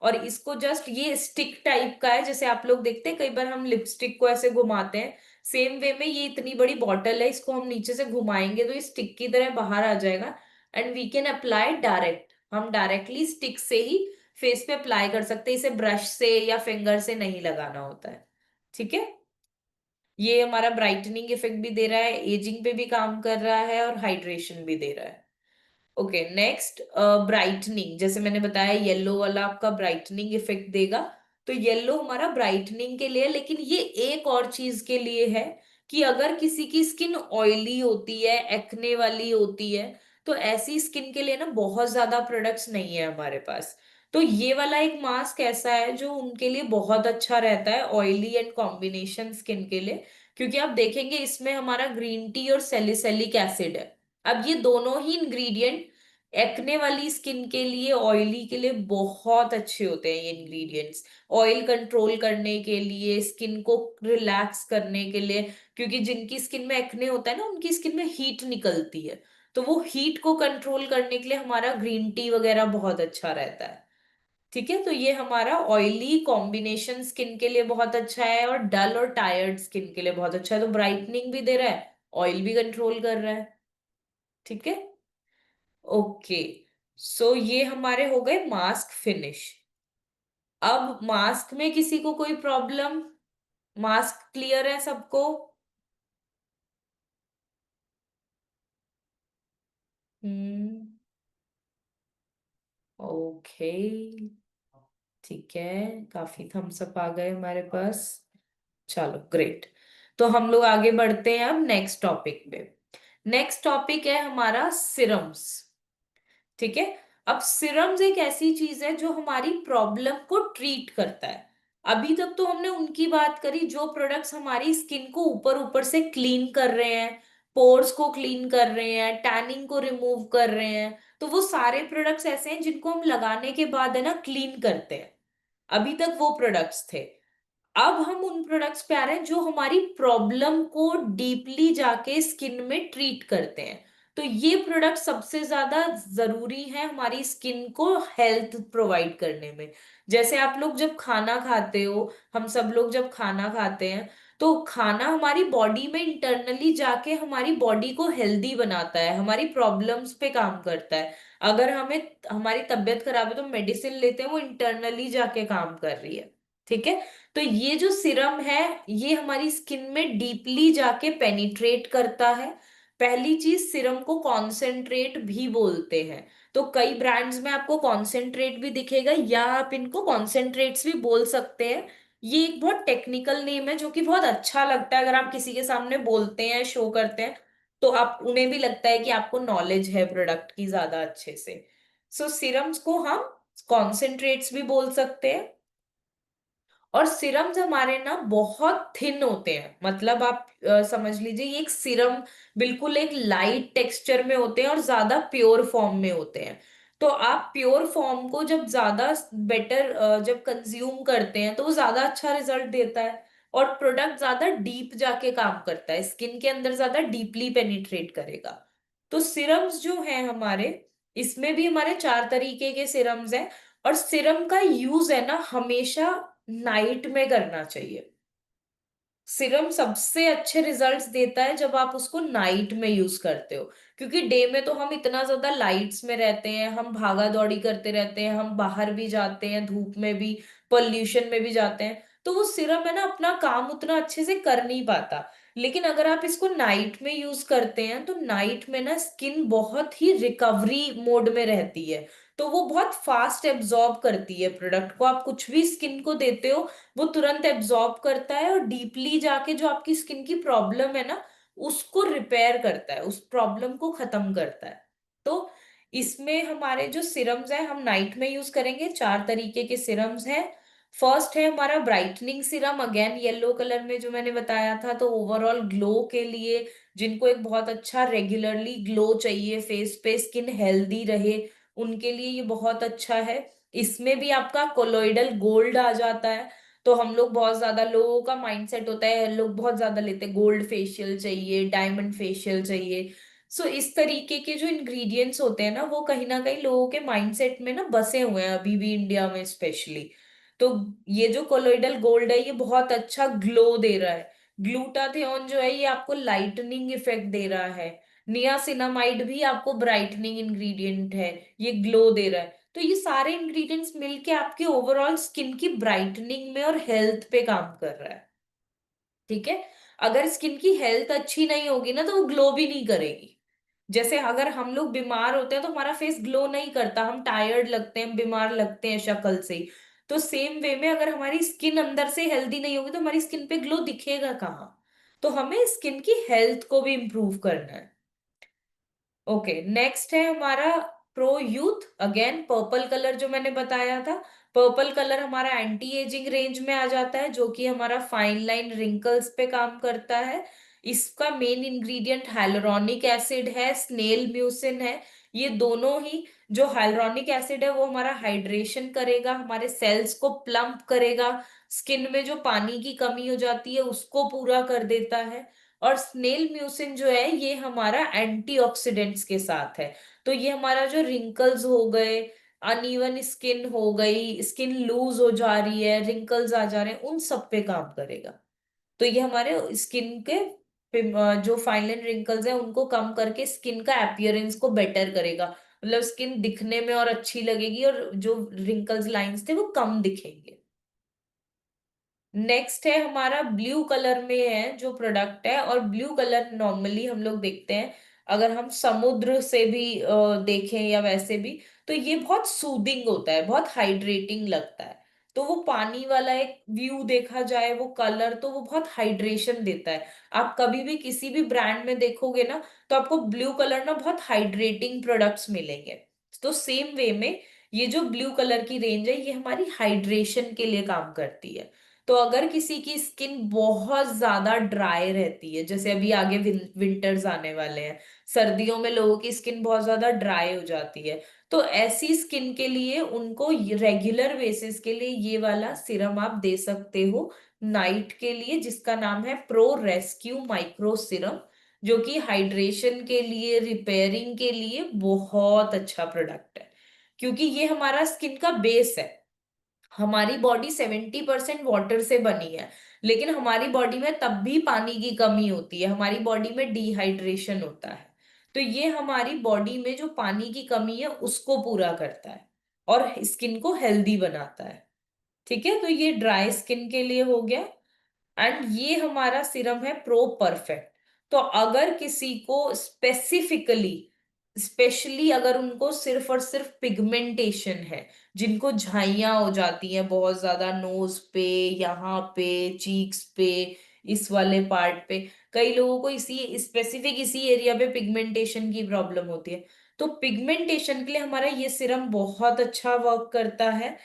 और इसको जस्ट ये स्टिक टाइप का है, जैसे आप लोग देखते हैं कई बार हम लिपस्टिक को ऐसे घुमाते हैं, सेम वे में ये इतनी बड़ी बॉटल है, इसको हम नीचे से घुमाएंगे तो ये स्टिक की तरह बाहर आ जाएगा। And we can apply direct, हम डायरेक्टली स्टिक से ही फेस पे अप्लाई कर सकते हैं, इसे ब्रश से या फिंगर से नहीं लगाना होता है। ठीक है। ये हमारा ब्राइटनिंग इफेक्ट भी दे रहा है, एजिंग पे भी काम कर रहा है और हाइड्रेशन भी दे रहा है। ओके, नेक्स्ट ब्राइटनिंग, जैसे मैंने बताया येलो वाला आपका ब्राइटनिंग इफेक्ट देगा। तो येलो हमारा ब्राइटनिंग के लिए है, लेकिन ये एक और चीज के लिए है कि अगर किसी की स्किन ऑयली होती है, एक्ने वाली होती है, तो ऐसी स्किन के लिए ना बहुत ज्यादा प्रोडक्ट्स नहीं है हमारे पास। तो ये वाला एक मास्क ऐसा है जो उनके लिए बहुत अच्छा रहता है, ऑयली एंड कॉम्बिनेशन स्किन के लिए। क्योंकि आप देखेंगे इसमें हमारा ग्रीन टी और सैलिसिलिक एसिड है। अब ये दोनों ही इंग्रेडिएंट एक्ने वाली स्किन के लिए, ऑयली के लिए बहुत अच्छे होते हैं ये इंग्रेडिएंट्स। ऑयल कंट्रोल करने के लिए, स्किन को रिलैक्स करने के लिए, क्योंकि जिनकी स्किन में एक्ने होता है ना उनकी स्किन में हीट निकलती है, तो वो हीट को कंट्रोल करने के लिए हमारा ग्रीन टी वगैरह बहुत अच्छा रहता है। ठीक है। तो ये हमारा ऑयली कॉम्बिनेशन स्किन के लिए बहुत अच्छा है और डल और टायर्ड स्किन के लिए बहुत अच्छा है। तो ब्राइटनिंग भी दे रहा है, ऑयल भी कंट्रोल कर रहा है। ठीक है। ओके, सो ये हमारे हो गए मास्क फिनिश। अब मास्क में किसी को कोई प्रॉब्लम? मास्क क्लियर है सबको? हम्म। ओके, ठीक है, काफी थम्स अप आ गए हमारे पास। चलो ग्रेट। तो हम लोग आगे बढ़ते हैं अब नेक्स्ट टॉपिक पे। नेक्स्ट टॉपिक है हमारा सिरम्स। ठीक है। अब सिरम्स एक ऐसी चीज है जो हमारी प्रॉब्लम को ट्रीट करता है। अभी तक तो हमने उनकी बात करी जो प्रोडक्ट्स हमारी स्किन को ऊपर ऊपर से क्लीन कर रहे हैं, पोर्स को क्लीन कर रहे हैं, टैनिंग को रिमूव कर रहे हैं। तो वो सारे प्रोडक्ट्स ऐसे हैं जिनको हम लगाने के बाद है ना क्लीन करते हैं। अभी तक वो प्रोडक्ट्स थे। अब हम उन प्रोडक्ट्स पे आ रहे हैं जो हमारी प्रॉब्लम को डीपली जाके स्किन में ट्रीट करते हैं। तो ये प्रोडक्ट सबसे ज्यादा जरूरी है हमारी स्किन को हेल्थ प्रोवाइड करने में। जैसे आप लोग जब खाना खाते हो, हम सब लोग जब खाना खाते हैं, तो खाना हमारी बॉडी में इंटरनली जाके हमारी बॉडी को हेल्दी बनाता है, हमारी प्रॉब्लम्स पे काम करता है। अगर हमें हमारी तबीयत खराब है तो मेडिसिन लेते हैं, वो इंटरनली जाके काम कर रही है। ठीक है। तो ये जो सिरम है, ये हमारी स्किन में डीपली जाके पेनिट्रेट करता है। पहली चीज, सिरम को कॉन्सेंट्रेट भी बोलते हैं। तो कई ब्रांड्स में आपको कॉन्सेंट्रेट भी दिखेगा, या आप इनको कॉन्सेंट्रेट्स भी बोल सकते हैं। ये एक बहुत टेक्निकल नेम है जो कि बहुत अच्छा लगता है, अगर आप किसी के सामने बोलते हैं, शो करते हैं, तो आप उन्हें भी लगता है कि आपको नॉलेज है प्रोडक्ट की ज्यादा अच्छे से। सो सिरम्स को हम कॉन्सेंट्रेट्स भी बोल सकते हैं। और सिरम्स हमारे ना बहुत थिन होते हैं, मतलब आप समझ लीजिए ये एक सिरम बिल्कुल एक लाइट टेक्सचर में होते हैं और ज्यादा प्योर फॉर्म में होते हैं। तो आप प्योर फॉर्म को जब ज्यादा बेटर जब कंज्यूम करते हैं तो वो ज्यादा अच्छा रिजल्ट देता है। और प्रोडक्ट ज्यादा डीप जाके काम करता है, स्किन के अंदर ज्यादा डीपली पेनिट्रेट करेगा। तो सिरम्स जो हैं हमारे, इसमें भी हमारे 4 तरीके के सिरम्स हैं। और सिरम का यूज है ना हमेशा नाइट में करना चाहिए। सिरम सबसे अच्छे रिजल्ट्स देता है जब आप उसको नाइट में यूज करते हो। क्योंकि डे में तो हम इतना ज्यादा लाइट्स में रहते हैं, हम भागा दौड़ी करते रहते हैं, हम बाहर भी जाते हैं, धूप में भी, पोल्यूशन में भी जाते हैं। तो वो सिरम है ना अपना काम उतना अच्छे से कर नहीं पाता। लेकिन अगर आप इसको नाइट में यूज करते हैं तो नाइट में ना स्किन बहुत ही रिकवरी मोड में रहती है। तो वो बहुत फास्ट एब्जॉर्ब करती है प्रोडक्ट को। आप कुछ भी स्किन को देते हो, वो तुरंत एब्जॉर्ब करता है और डीपली जाके जो आपकी स्किन की प्रॉब्लम है ना, उसको रिपेयर करता है, उस प्रॉब्लम को खत्म करता है। तो इसमें हमारे जो सिरम्स हैं हम नाइट में यूज करेंगे। 4 तरीके के सिरम्स हैं। फर्स्ट है हमारा brightening Siram, again yellow colour में जो मैंने बताया था। तो ओवरऑल ग्लो के लिए, जिनको एक बहुत अच्छा रेगुलरली ग्लो चाहिए फेस पे, स्किन हेल्दी रहे, उनके लिए ये बहुत अच्छा है। इसमें भी आपका कोलोइडल गोल्ड आ जाता है। तो हम लोग बहुत ज्यादा, लोगों का माइंडसेट होता है, लोग बहुत ज्यादा लेते हैं, गोल्ड फेशियल चाहिए, डायमंड फेशियल चाहिए। सो इस तरीके के जो इंग्रेडिएंट्स होते हैं ना, वो कहीं ना कहीं लोगों के माइंडसेट में ना बसे हुए हैं अभी भी, इंडिया में स्पेशली। तो ये जो कोलोइडल गोल्ड है, ये बहुत अच्छा ग्लो दे रहा है। ग्लूटाथियोन जो है, ये आपको लाइटनिंग इफेक्ट दे रहा है। नियासिनामाइड भी आपको ब्राइटनिंग इंग्रेडिएंट है, ये ग्लो दे रहा है। तो ये सारे इंग्रेडिएंट्स मिलके आपके ओवरऑल स्किन की ब्राइटनिंग में और हेल्थ पे काम कर रहा है। ठीक है। अगर स्किन की हेल्थ अच्छी नहीं होगी ना, तो वो ग्लो भी नहीं करेगी। जैसे अगर हम लोग बीमार होते हैं तो हमारा फेस ग्लो नहीं करता, हम टायर्ड लगते हैं, बीमार लगते हैं शक्ल से ही। तो सेम वे में अगर हमारी स्किन अंदर से हेल्दी नहीं होगी तो हमारी स्किन पे ग्लो दिखेगा कहाँ। तो हमें स्किन की हेल्थ को भी इंप्रूव करना है। ओके, नेक्स्ट है हमारा pro youth. Again purple colour जो मैंने बताया था, पर्पल कलर हमारा एंटी एजिंग रेंज में आ जाता है, जो कि हमारा फाइन लाइन रिंकल्स पे काम करता है। इसका मेन इंग्रेडिएंट हाइलुरोनिक एसिड है, स्नेल म्यूसिन है। ये दोनों ही, जो हाइलुरोनिक एसिड है वो हमारा हाइड्रेशन करेगा, हमारे सेल्स को प्लम्प करेगा, स्किन में जो पानी की कमी हो जाती है उसको पूरा कर देता है। और स्नेल म्यूसिन जो है, ये हमारा एंटीऑक्सीडेंट्स के साथ है। तो ये हमारा जो रिंकल्स हो गए, अनइवन स्किन हो गई, स्किन लूज हो जा रही है, रिंकल्स आ जा रहे हैं, उन सब पे काम करेगा। तो ये हमारे स्किन के जो फाइन लाइन रिंकल्स है उनको कम करके स्किन का अपीयरेंस को बेटर करेगा। मतलब स्किन दिखने में और अच्छी लगेगी, और जो रिंकल्स लाइंस थे वो कम दिखेंगे। नेक्स्ट है हमारा ब्लू कलर में है जो प्रोडक्ट है। और ब्लू कलर नॉर्मली हम लोग देखते हैं, अगर हम समुद्र से भी देखें या वैसे भी, तो ये बहुत सूदिंग होता है, बहुत हाइड्रेटिंग लगता है। तो वो पानी वाला एक व्यू देखा जाए, वो कलर तो वो बहुत हाइड्रेशन देता है। आप कभी भी किसी भी ब्रांड में देखोगे ना, तो आपको ब्लू कलर ना बहुत हाइड्रेटिंग प्रोडक्ट्स मिलेंगे। तो सेम वे में ये जो ब्लू कलर की रेंज है, ये हमारी हाइड्रेशन के लिए काम करती है। तो अगर किसी की स्किन बहुत ज्यादा ड्राई रहती है, जैसे अभी आगे विंटर्स आने वाले हैं, सर्दियों में लोगों की स्किन बहुत ज्यादा ड्राई हो जाती है, तो ऐसी स्किन के लिए उनको रेगुलर बेसिस के लिए ये वाला सिरम आप दे सकते हो नाइट के लिए, जिसका नाम है प्रो रेस्क्यू माइक्रो सिरम, जो कि हाइड्रेशन के लिए, रिपेयरिंग के लिए बहुत अच्छा प्रोडक्ट है। क्योंकि ये हमारा स्किन का बेस है। हमारी बॉडी 70% वाटर से बनी है, लेकिन हमारी बॉडी में तब भी पानी की कमी होती है, हमारी बॉडी में डिहाइड्रेशन होता है। तो ये हमारी बॉडी में जो पानी की कमी है उसको पूरा करता है और स्किन को हेल्दी बनाता है। ठीक है, तो ये ड्राई स्किन के लिए हो गया। एंड ये हमारा सिरम है प्रो परफेक्ट। तो अगर किसी को स्पेसिफिकली, स्पेशली अगर उनको सिर्फ और सिर्फ पिगमेंटेशन है, जिनको झाइयां हो जाती हैं बहुत ज्यादा नोज पे, यहाँ पे, चीक्स पे, इस वाले पार्ट पे, कई लोगों को इसी स्पेसिफिक इसी एरिया पे पिगमेंटेशन की प्रॉब्लम होती है, तो पिगमेंटेशन के लिए हमारा ये सिरम बहुत अच्छा वर्क करता है।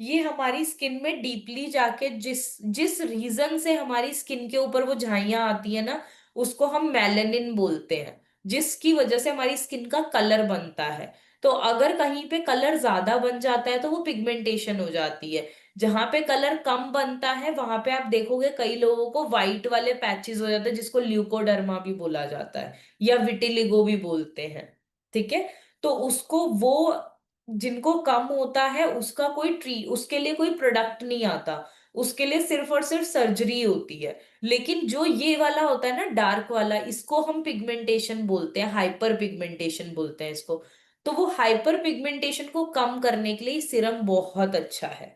ये हमारी स्किन में डीपली जाके जिस जिस रीजन से हमारी स्किन के ऊपर वो झाइयां आती है ना, उसको हम मेलेनिन बोलते हैं, जिसकी वजह से हमारी स्किन का कलर बनता है। तो अगर कहीं पे कलर ज्यादा बन जाता है तो वो पिगमेंटेशन हो जाती है। जहां पे कलर कम बनता है वहां पे आप देखोगे कई लोगों को व्हाइट वाले पैचेस हो जाते हैं, जिसको ल्यूकोडर्मा भी बोला जाता है या विटिलिगो भी बोलते हैं। ठीक है, तो उसको वो जिनको कम होता है उसका कोई उसके लिए कोई प्रोडक्ट नहीं आता, उसके लिए सिर्फ और सिर्फ सर्जरी होती है। लेकिन जो ये वाला होता है ना डार्क वाला, इसको हम पिगमेंटेशन बोलते हैं, हाइपर पिगमेंटेशन बोलते हैं इसको। तो वो हाइपर पिगमेंटेशन को कम करने के लिए सिरम बहुत अच्छा है।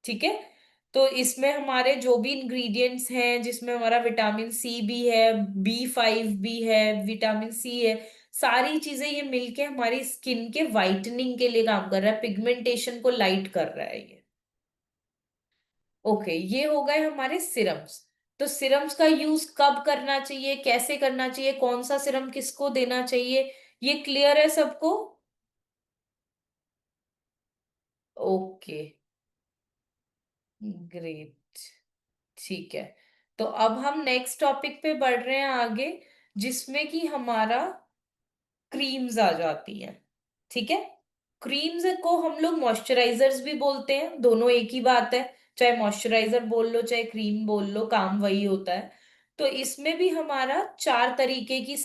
ठीक है, तो इसमें हमारे जो भी इंग्रेडिएंट्स हैं, जिसमें हमारा विटामिन सी भी है, B5 भी है, विटामिन सी है, सारी चीजें ये मिलके हमारी स्किन के वाइटनिंग के लिए काम कर रहा है, पिगमेंटेशन को लाइट कर रहा है ये। ओके, ये हो गए हमारे सिरम्स। तो सिरम्स का यूज कब करना चाहिए, कैसे करना चाहिए, कौन सा सिरम किसको देना चाहिए, ये क्लियर है सबको? Okay, great. ठीक है, तो अब हम नेक्स्ट टॉपिक पे बढ़ रहे हैं आगे, जिसमें कि हमारा क्रीम्स आ जाती हैं। ठीक है, क्रीम्स को हम लोग मॉइस्चराइजर्स भी बोलते हैं, दोनों एक ही बात है, चाहे मॉइस्चराइजर बोल लो चाहे क्रीम बोल लो, काम वही होता है। तो इसमें भी हमारा 4 तरीके की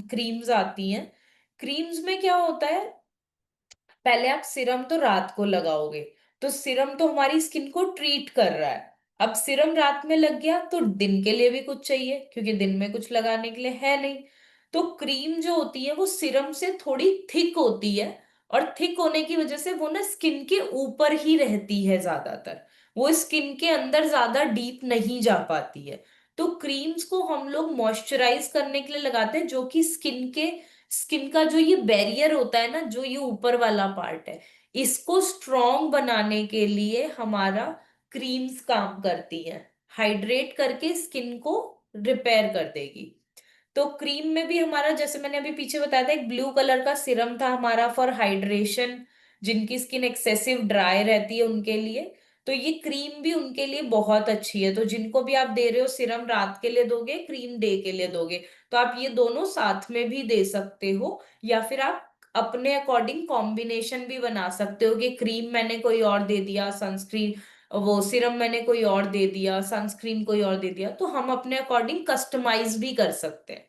क्रीम्स आती हैं। क्रीम्स में क्या होता है, पहले आप सिरम तो रात को लगाओगे, तो सिरम तो हमारी स्किन को ट्रीट कर रहा है। अब सिरम रात में लग गया तो दिन के लिए भी कुछ चाहिए, क्योंकि दिन में कुछ लगाने के लिए है नहीं। तो क्रीम जो होती है वो सिरम से थोड़ी थिक होती है, और थिक होने की वजह से वो ना स्किन के ऊपर ही रहती है ज्यादातर, वो स्किन के अंदर ज्यादा डीप नहीं जा पाती है। तो क्रीम्स को हम लोग मॉइस्चराइज करने के लिए लगाते हैं, जो कि स्किन का जो ये बैरियर होता है ना, जो ये ऊपर वाला पार्ट है, इसको स्ट्रॉन्ग बनाने के लिए हमारा क्रीम्स काम करती हैं, हाइड्रेट करके स्किन को रिपेयर कर देगी। तो क्रीम में भी हमारा, जैसे मैंने अभी पीछे बताया था, एक ब्लू कलर का सिरम था हमारा फॉर हाइड्रेशन, जिनकी स्किन एक्सेसिव ड्राई रहती है उनके लिए। तो ये क्रीम भी उनके लिए बहुत अच्छी है। तो जिनको भी आप दे रहे हो, सिरम रात के लिए दोगे, क्रीम डे के लिए दोगे, तो आप ये दोनों साथ में भी दे सकते हो, या फिर आप अपने अकॉर्डिंग कॉम्बिनेशन भी बना सकते हो कि क्रीम मैंने कोई और दे दिया, सनस्क्रीन वो सिरम मैंने कोई और दे दिया, सनस्क्रीन कोई और दे दिया, तो हम अपने अकॉर्डिंग कस्टमाइज भी कर सकते हैं।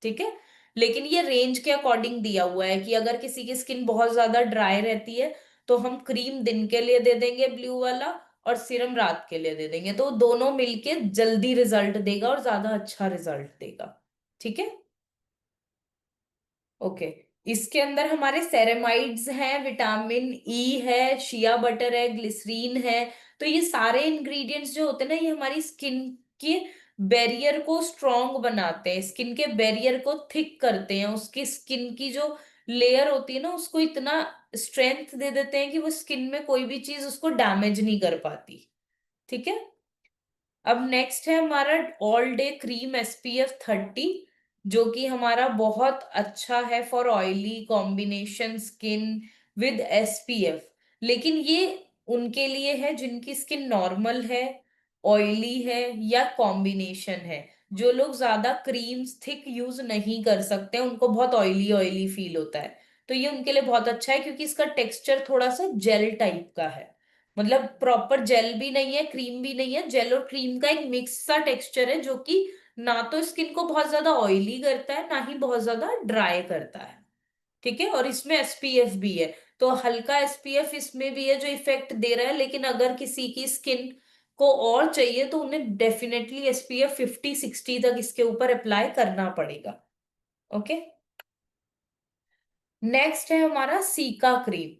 ठीक है, लेकिन ये रेंज के अकॉर्डिंग दिया हुआ है कि अगर किसी की स्किन बहुत ज्यादा ड्राई रहती है तो हम क्रीम दिन के लिए दे देंगे ब्लू वाला, और सिरम रात के लिए दे देंगे, तो दोनों मिलके जल्दी रिजल्ट देगा और ज्यादा अच्छा रिजल्ट देगा। ठीक है, ओके। इसके अंदर हमारे सेरेमाइड्स हैं, विटामिन ई है, शिया बटर है, ग्लिसरीन है। तो ये सारे इंग्रेडिएंट्स जो होते हैं ना, ये हमारी स्किन के बैरियर को स्ट्रॉन्ग बनाते हैं, स्किन के बैरियर को थिक करते हैं, उसकी स्किन की जो लेयर होती है ना उसको इतना स्ट्रेंथ दे देते हैं कि वो स्किन में कोई भी चीज उसको डैमेज नहीं कर पाती। ठीक है, अब नेक्स्ट है हमारा ऑल डे क्रीम SPF 30, जो कि हमारा बहुत अच्छा है for oily combination skin with SPF। लेकिन ये उनके लिए है जिनकी स्किन नॉर्मल है, ऑयली है या कॉम्बिनेशन है। जो लोग ज्यादा क्रीम्स थिक यूज नहीं कर सकते उनको बहुत ऑयली ऑयली फील होता है, तो ये उनके लिए बहुत अच्छा है, क्योंकि इसका टेक्सचर थोड़ा सा जेल टाइप का है। मतलब प्रॉपर जेल भी नहीं है, क्रीम भी नहीं है, जेल और क्रीम का एक मिक्स सा टेक्सचर है, जो कि ना तो स्किन को बहुत ज्यादा ऑयली करता है ना ही बहुत ज्यादा ड्राई करता है। ठीक है, और इसमें एसपीएफ भी है, तो हल्का एसपीएफ इसमें भी है जो इफेक्ट दे रहा है, लेकिन अगर किसी की स्किन को और चाहिए तो उन्हें डेफिनेटली एसपीएफ 50-60 तक इसके ऊपर अप्लाई करना पड़ेगा। ओके, नेक्स्ट है हमारा सीका क्रीम।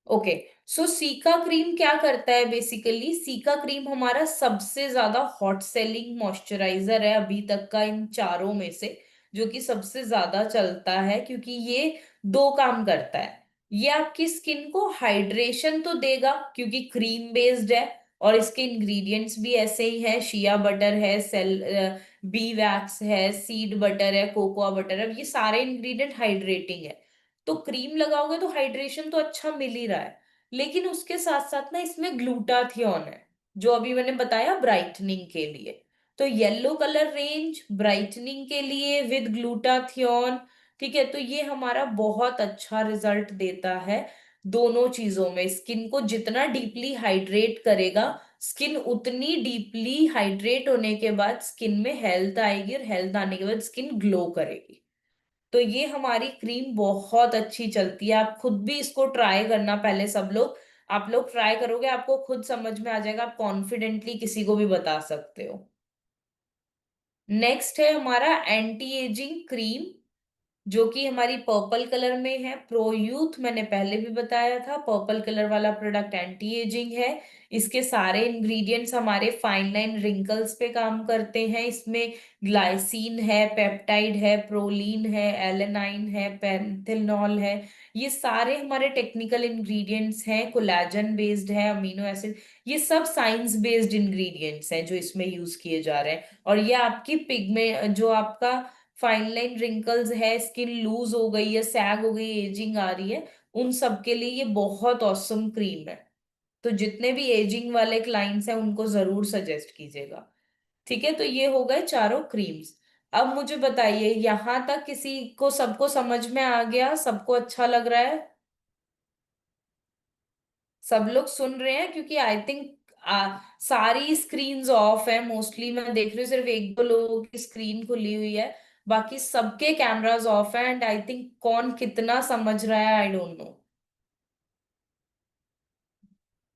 ओके, सो सीका क्रीम क्या करता है, बेसिकली सीका क्रीम हमारा सबसे ज्यादा हॉट सेलिंग मॉइस्चराइजर है अभी तक का इन चारों में से, जो कि सबसे ज्यादा चलता है, क्योंकि ये दो काम करता है। ये आपकी स्किन को हाइड्रेशन तो देगा क्योंकि क्रीम बेस्ड है, और इसके इंग्रेडिएंट्स भी ऐसे ही है, शिया बटर है, सेल बी वैक्स है, सीड बटर है, कोकोआ बटर है, ये सारे इंग्रेडिएंट हाइड्रेटिंग है। तो क्रीम लगाओगे तो हाइड्रेशन तो अच्छा मिल ही रहा है, लेकिन उसके साथ साथ ना इसमें ग्लूटाथियोन है, जो अभी मैंने बताया ब्राइटनिंग के लिए। तो येलो कलर रेंज ब्राइटनिंग के लिए विद ग्लूटाथियोन, ठीक है, तो ये हमारा बहुत अच्छा रिजल्ट देता है दोनों चीजों में। स्किन को जितना डीपली हाइड्रेट करेगा, स्किन उतनी डीपली हाइड्रेट होने के बाद स्किन में हेल्थ आएगी, और हेल्थ आने के बाद स्किन ग्लो करेगी। तो ये हमारी क्रीम बहुत अच्छी चलती है, आप खुद भी इसको ट्राई करना पहले सब लोग। आप लोग ट्राई करोगे आपको खुद समझ में आ जाएगा, आप कॉन्फिडेंटली किसी को भी बता सकते हो। नेक्स्ट है हमारा एंटी एजिंग क्रीम, जो कि हमारी पर्पल कलर में है, प्रो यूथ, मैंने पहले भी बताया था पर्पल कलर वाला प्रोडक्ट एंटी एजिंग है। इसके सारे इंग्रेडिएंट्स हमारे फाइन लाइन रिंकल्स पे काम करते हैं। इसमें ग्लाइसिन है, पेप्टाइड है, प्रोलीन है, एलेनाइन है, पेंथिलनॉल है, ये सारे हमारे टेक्निकल इंग्रेडिएंट्स हैं, कोलेजन बेस्ड है, अमीनो एसिड, ये सब साइंस बेस्ड इंग्रेडिएंट्स हैं जो इसमें यूज किए जा रहे हैं। और ये आपकी पिगमेंट, जो आपका फाइन लाइन रिंकल्स है, स्किन लूज हो गई है, सैग हो गई, एजिंग आ रही है, उन सब के लिए ये बहुत औसम क्रीम है। तो जितने भी एजिंग वाले क्लाइंट्स हैं उनको जरूर सजेस्ट कीजिएगा। ठीक है, तो ये हो गए चारों क्रीम्स। अब मुझे बताइए, यहां तक किसी को सबको समझ में आ गया, सबको अच्छा लग रहा है, सब लोग सुन रहे हैं? क्योंकि आई थिंक सारी स्क्रीन्स ऑफ है, मोस्टली मैं देख रही हूँ सिर्फ एक दो लोगों की स्क्रीन खुली हुई है, बाकी सबके कैमरास ऑफ है, एंड आई थिंक कौन कितना समझ रहा है आई डोंट नो।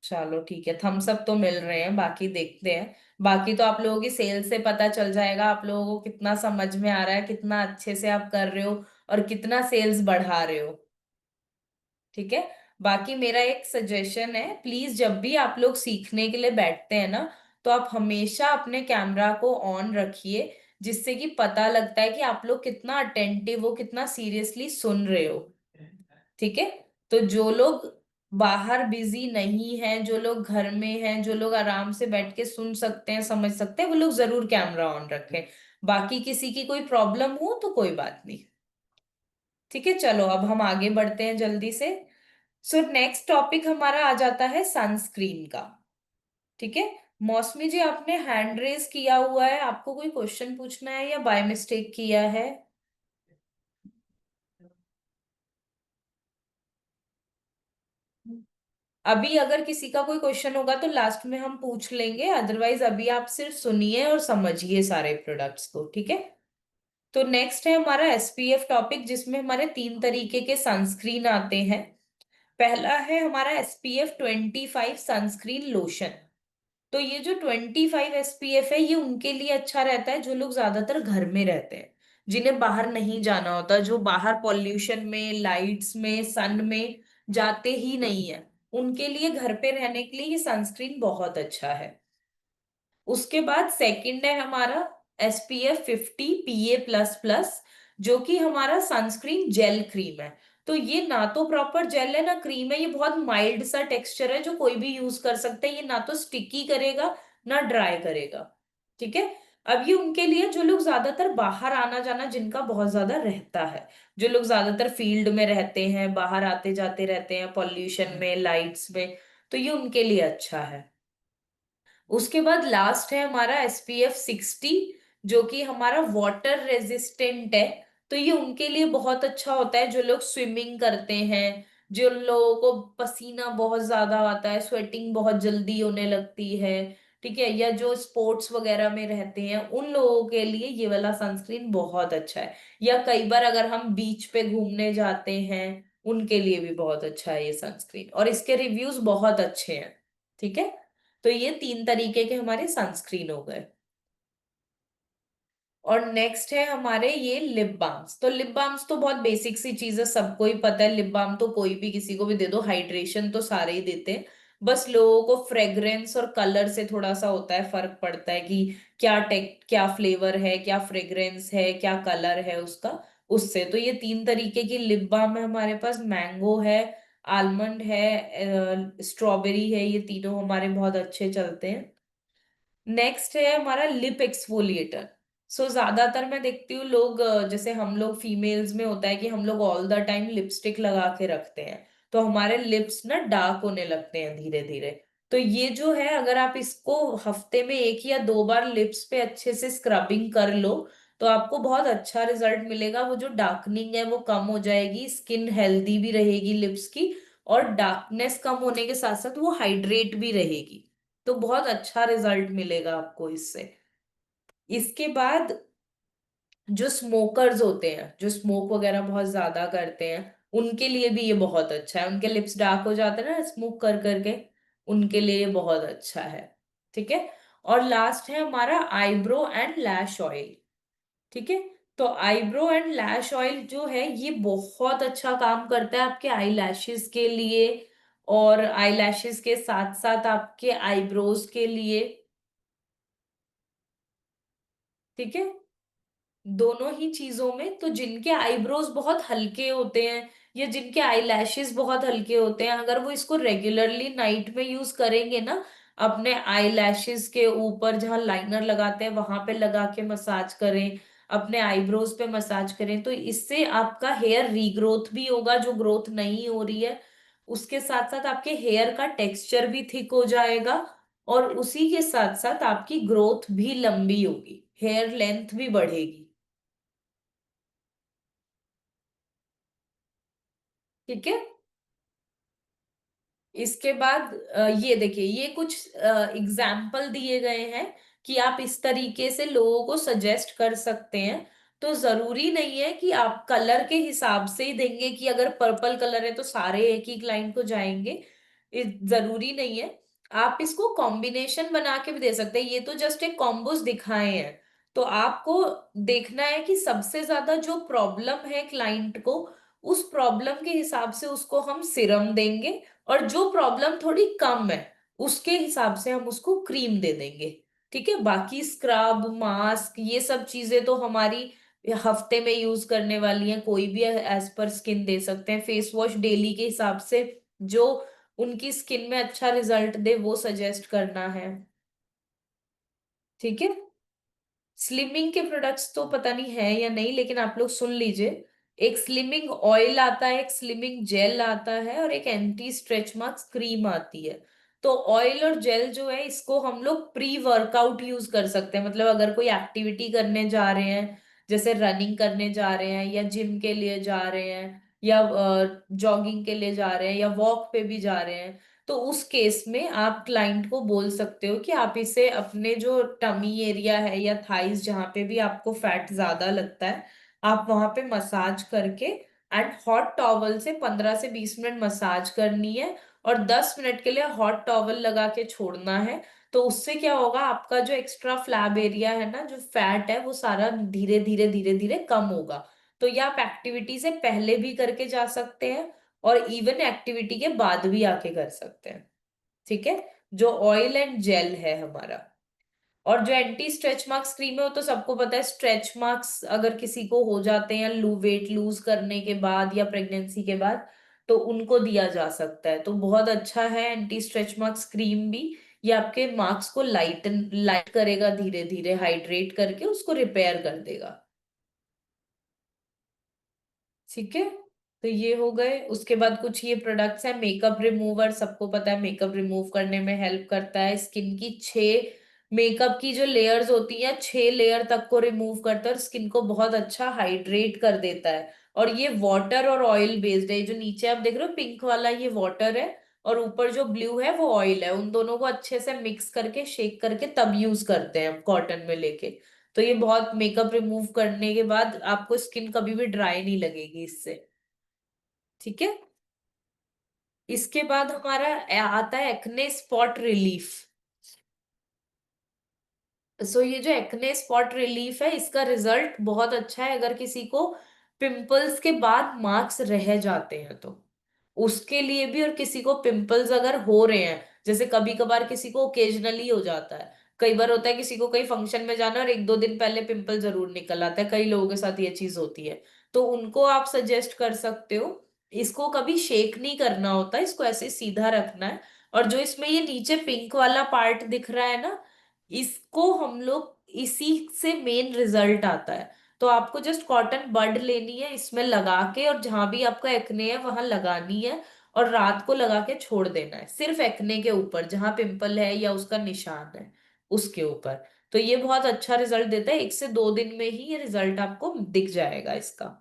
चलो ठीक है, थम्स अप तो मिल रहे हैं, बाकी देखते हैं। बाकी तो आप लोगों की सेल से पता चल जाएगा आप लोगों को कितना समझ में आ रहा है, कितना अच्छे से आप कर रहे हो, और कितना सेल्स बढ़ा रहे हो। ठीक है, बाकी मेरा एक सजेशन है, प्लीज जब भी आप लोग सीखने के लिए बैठते हैं ना, तो आप हमेशा अपने कैमरा को ऑन रखिए, जिससे कि पता लगता है कि आप लोग कितना अटेंटिव हो, कितना सीरियसली सुन रहे हो। ठीक है, तो जो लोग बाहर बिजी नहीं हैं, जो लोग घर में हैं, जो लोग आराम से बैठ के सुन सकते हैं, समझ सकते हैं, वो लोग जरूर कैमरा ऑन रखें। बाकी किसी की कोई प्रॉब्लम हो तो कोई बात नहीं। ठीक है, चलो अब हम आगे बढ़ते हैं जल्दी से। सो नेक्स्ट टॉपिक हमारा आ जाता है सनस्क्रीन का। ठीक है, मौसमी जी आपने हैंड रेज किया हुआ है, आपको कोई क्वेश्चन पूछना है या बाय मिस्टेक किया है? अभी अगर किसी का कोई क्वेश्चन होगा तो लास्ट में हम पूछ लेंगे, अदरवाइज अभी आप सिर्फ सुनिए और समझिए सारे प्रोडक्ट्स को। ठीक है, तो नेक्स्ट है हमारा एसपीएफ टॉपिक, जिसमें हमारे 3 तरीके के सनस्क्रीन आते हैं। पहला है हमारा SPF 25 सनस्क्रीन लोशन। तो ये जो 25 SPF है, ये उनके लिए अच्छा रहता है जो लोग ज्यादातर घर में रहते हैं, जिन्हें बाहर नहीं जाना होता, जो बाहर पॉल्यूशन में, लाइट्स में, सन में जाते ही नहीं है, उनके लिए घर पे रहने के लिए ये सनस्क्रीन बहुत अच्छा है। उसके बाद सेकंड है हमारा SPF 50 PA++, जो कि हमारा सनस्क्रीन जेल क्रीम है। तो ये ना तो प्रॉपर जेल है ना क्रीम है, ये बहुत माइल्ड सा टेक्सचर है जो कोई भी यूज कर सकता है, ये ना तो स्टिकी करेगा ना ड्राई करेगा। ठीक है, अब ये उनके लिए जो लोग ज्यादातर बाहर आना जाना जिनका बहुत ज्यादा रहता है, जो लोग ज्यादातर फील्ड में रहते हैं, बाहर आते जाते रहते हैं, पॉल्यूशन में, लाइट्स में, तो ये उनके लिए अच्छा है। उसके बाद लास्ट है हमारा SPF 60, जो कि हमारा वाटर रेजिस्टेंट है। तो ये उनके लिए बहुत अच्छा होता है जो लोग स्विमिंग करते हैं, जो लोगों को पसीना बहुत ज्यादा आता है, स्वेटिंग बहुत जल्दी होने लगती है, ठीक है, या जो स्पोर्ट्स वगैरह में रहते हैं, उन लोगों के लिए ये वाला सनस्क्रीन बहुत अच्छा है। या कई बार अगर हम बीच पे घूमने जाते हैं, उनके लिए भी बहुत अच्छा है ये सनस्क्रीन, और इसके रिव्यूज बहुत अच्छे हैं। ठीक है, तो ये 3 तरीके के हमारे सनस्क्रीन हो गए। और नेक्स्ट है हमारे ये लिप बाम्स। तो लिप बाम्स तो बहुत बेसिक सी चीज है, सबको ही पता है। लिप बाम तो कोई भी किसी को भी दे दो, हाइड्रेशन तो सारे ही देते हैं। बस लोगों को फ्रेग्रेंस और कलर से थोड़ा सा होता है, फर्क पड़ता है कि क्या फ्लेवर है, क्या फ्रेग्रेंस है, क्या कलर है उसका, उससे। तो ये 3 तरीके की लिप बाम है हमारे पास। मैंगो है, आलमंड है, स्ट्रॉबेरी है, ये तीनों हमारे बहुत अच्छे चलते हैं। नेक्स्ट है हमारा लिप एक्सफोलिएटर। सो ज्यादातर मैं देखती हूँ लोग, जैसे हम लोग फीमेल्स में होता है कि हम लोग ऑल द टाइम लिपस्टिक लगा के रखते हैं, तो हमारे लिप्स ना डार्क होने लगते हैं धीरे धीरे। तो ये जो है, अगर आप इसको हफ्ते में 1 या 2 बार लिप्स पे अच्छे से स्क्रबिंग कर लो, तो आपको बहुत अच्छा रिजल्ट मिलेगा। वो जो डार्कनिंग है वो कम हो जाएगी, स्किन हेल्दी भी रहेगी लिप्स की, और डार्कनेस कम होने के साथ साथ वो हाइड्रेट भी रहेगी। तो बहुत अच्छा रिजल्ट मिलेगा आपको इससे। इसके बाद जो स्मोकर्स होते हैं, जो स्मोक वगैरह बहुत ज्यादा करते हैं, उनके लिए भी ये बहुत अच्छा है। उनके लिप्स डार्क हो जाते हैं ना स्मोक कर करके, उनके लिए ये बहुत अच्छा है। ठीक है, और लास्ट है हमारा आईब्रो एंड लैश ऑयल। ठीक है, तो आईब्रो एंड लैश ऑयल जो है ये बहुत अच्छा काम करता है आपके आई लैशेस के लिए, और आई लैशेस के साथ साथ आपके आईब्रोज के लिए। ठीक है, दोनों ही चीजों में। तो जिनके आईब्रोज बहुत हल्के होते हैं, या जिनके आई लैशेस बहुत हल्के होते हैं, अगर वो इसको रेगुलरली नाइट में यूज करेंगे ना, अपने आई लैशेस के ऊपर जहां लाइनर लगाते हैं वहां पे लगा के मसाज करें, अपने आईब्रोज पे मसाज करें, तो इससे आपका हेयर रीग्रोथ भी होगा जो ग्रोथ नहीं हो रही है। उसके साथ साथ आपके हेयर का टेक्सचर भी थिक हो जाएगा, और उसी के साथ साथ आपकी ग्रोथ भी लंबी होगी, हेयर लेंथ भी बढ़ेगी। ठीक है, इसके बाद ये देखिए, ये कुछ एग्जाम्पल दिए गए हैं कि आप इस तरीके से लोगों को सजेस्ट कर सकते हैं। तो जरूरी नहीं है कि आप कलर के हिसाब से ही देंगे, कि अगर पर्पल कलर है तो सारे एक ही क्लाइंट को जाएंगे, जरूरी नहीं है। आप इसको कॉम्बिनेशन बना के भी दे सकते हैं, ये तो जस्ट एक कॉम्बोज दिखाए हैं। तो आपको देखना है कि सबसे ज्यादा जो प्रॉब्लम है क्लाइंट को, उस प्रॉब्लम के हिसाब से उसको हम सिरम देंगे, और जो प्रॉब्लम थोड़ी कम है उसके हिसाब से हम उसको क्रीम दे देंगे। ठीक है, बाकी स्क्रब मास्क ये सब चीजें तो हमारी हफ्ते में यूज करने वाली हैं, कोई भी एज पर स्किन दे सकते हैं। फेस वॉश डेली के हिसाब से जो उनकी स्किन में अच्छा रिजल्ट दे वो सजेस्ट करना है। ठीक है, स्लिमिंग के प्रोडक्ट्स तो पता नहीं है या नहीं, लेकिन आप लोग सुन लीजिए। एक स्लिमिंग ऑयल आता है, एक स्लिमिंग जेल आता है, और एक एंटी स्ट्रेच मार्क्स क्रीम आती है। तो ऑयल और जेल जो है इसको हम लोग प्री वर्कआउट यूज कर सकते हैं। मतलब अगर कोई एक्टिविटी करने जा रहे हैं, जैसे रनिंग करने जा रहे हैं, या जिम के लिए जा रहे हैं, या जॉगिंग के लिए जा रहे हैं, या वॉक पे भी जा रहे हैं, तो उस केस में आप क्लाइंट को बोल सकते हो कि आप इसे अपने जो टमी एरिया है या थाइस जहाँ पे भी आपको फैट ज्यादा लगता है, आप वहां पे मसाज करके, एंड हॉट टॉवल से 15 से 20 मिनट मसाज करनी है, और 10 मिनट के लिए हॉट टॉवल लगा के छोड़ना है। तो उससे क्या होगा, आपका जो एक्स्ट्रा फ्लैब एरिया है ना, जो फैट है, वो सारा धीरे धीरे धीरे धीरे कम होगा। तो ये आप एक्टिविटी से पहले भी करके जा सकते हैं, और इवन एक्टिविटी के बाद भी आके कर सकते हैं। ठीक है, जो ऑयल एंड जेल है हमारा। और जो एंटी स्ट्रेच मार्क्स क्रीम है वो तो सबको पता है, स्ट्रेच मार्क्स अगर किसी को हो जाते हैं वेट लूज करने के बाद या प्रेगनेंसी के बाद, तो उनको दिया जा सकता है। तो बहुत अच्छा है एंटी स्ट्रेच मार्क्स क्रीम भी। ये आपके मार्क्स को लाइट करेगा, धीरे धीरे हाइड्रेट करके उसको रिपेयर कर देगा। ठीक है, तो ये हो गए। उसके बाद कुछ ये प्रोडक्ट्स है, मेकअप रिमूवर, सबको पता है मेकअप रिमूव करने में हेल्प करता है। स्किन की 6 मेकअप की जो लेयर्स होती हैं 6 लेयर तक को रिमूव करता है और स्किन को बहुत अच्छा हाइड्रेट कर देता है। और ये वाटर और ऑयल बेस्ड है। जो नीचे आप देख रहे हो पिंक वाला, ये वाटर है, और ऊपर जो ब्लू है वो ऑयल है। उन दोनों को अच्छे से मिक्स करके शेक करके तब यूज करते हैं कॉटन में लेके। तो ये बहुत, मेकअप रिमूव करने के बाद आपको स्किन कभी भी ड्राई नहीं लगेगी इससे। ठीक है। इसके बाद हमारा आता है एक्ने स्पॉट रिलीफ। सो ये जो एक्ने स्पॉट रिलीफ है, इसका रिजल्ट बहुत अच्छा है अगर किसी को पिंपल्स के बाद मार्क्स रह जाते हैं तो उसके लिए भी। और किसी को पिंपल्स अगर हो रहे हैं, जैसे कभी कभार किसी को ओकेजनली हो जाता है, कई बार होता है किसी को कहीं फंक्शन में जाना और 1-2 दिन पहले पिंपल जरूर निकल आता है, कई लोगों के साथ ये चीज होती है। तो उनको आप सजेस्ट कर सकते हो, इसको कभी शेक नहीं करना होता, इसको ऐसे सीधा रखना है। और जो इसमें ये नीचे पिंक वाला पार्ट दिख रहा है ना, इसको हम लोग, इसी से मेन रिजल्ट आता है। तो आपको जस्ट कॉटन बड लेनी है, इसमें लगा के, और जहां भी आपका एक्ने है वहां लगानी है, और रात को लगा के छोड़ देना है, सिर्फ एक्ने के ऊपर जहां पिंपल है या उसका निशान है उसके ऊपर। तो ये बहुत अच्छा रिजल्ट देता है, 1 से 2 दिन में ही ये रिजल्ट आपको दिख जाएगा इसका।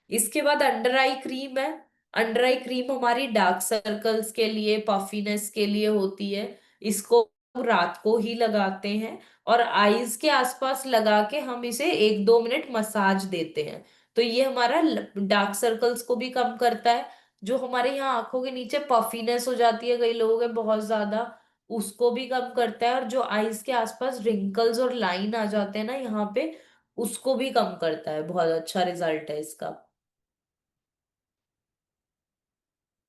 इसके बाद अंडर आई क्रीम है। अंडर आई क्रीम हमारी डार्क सर्कल्स के लिए, पफिनेस के लिए होती है। इसको रात को ही लगाते हैं, और आईज के आसपास लगा के हम इसे 1-2 मिनट मसाज देते हैं। तो ये हमारा डार्क सर्कल्स को भी कम करता है। जो हमारे यहाँ आंखों के नीचे पफिनेस हो जाती है कई लोगों के बहुत ज्यादा, उसको भी कम करता है। और जो आईज के आसपास रिंकल्स और लाइन आ जाते हैं ना यहाँ पे, उसको भी कम करता है। बहुत अच्छा रिजल्ट है इसका।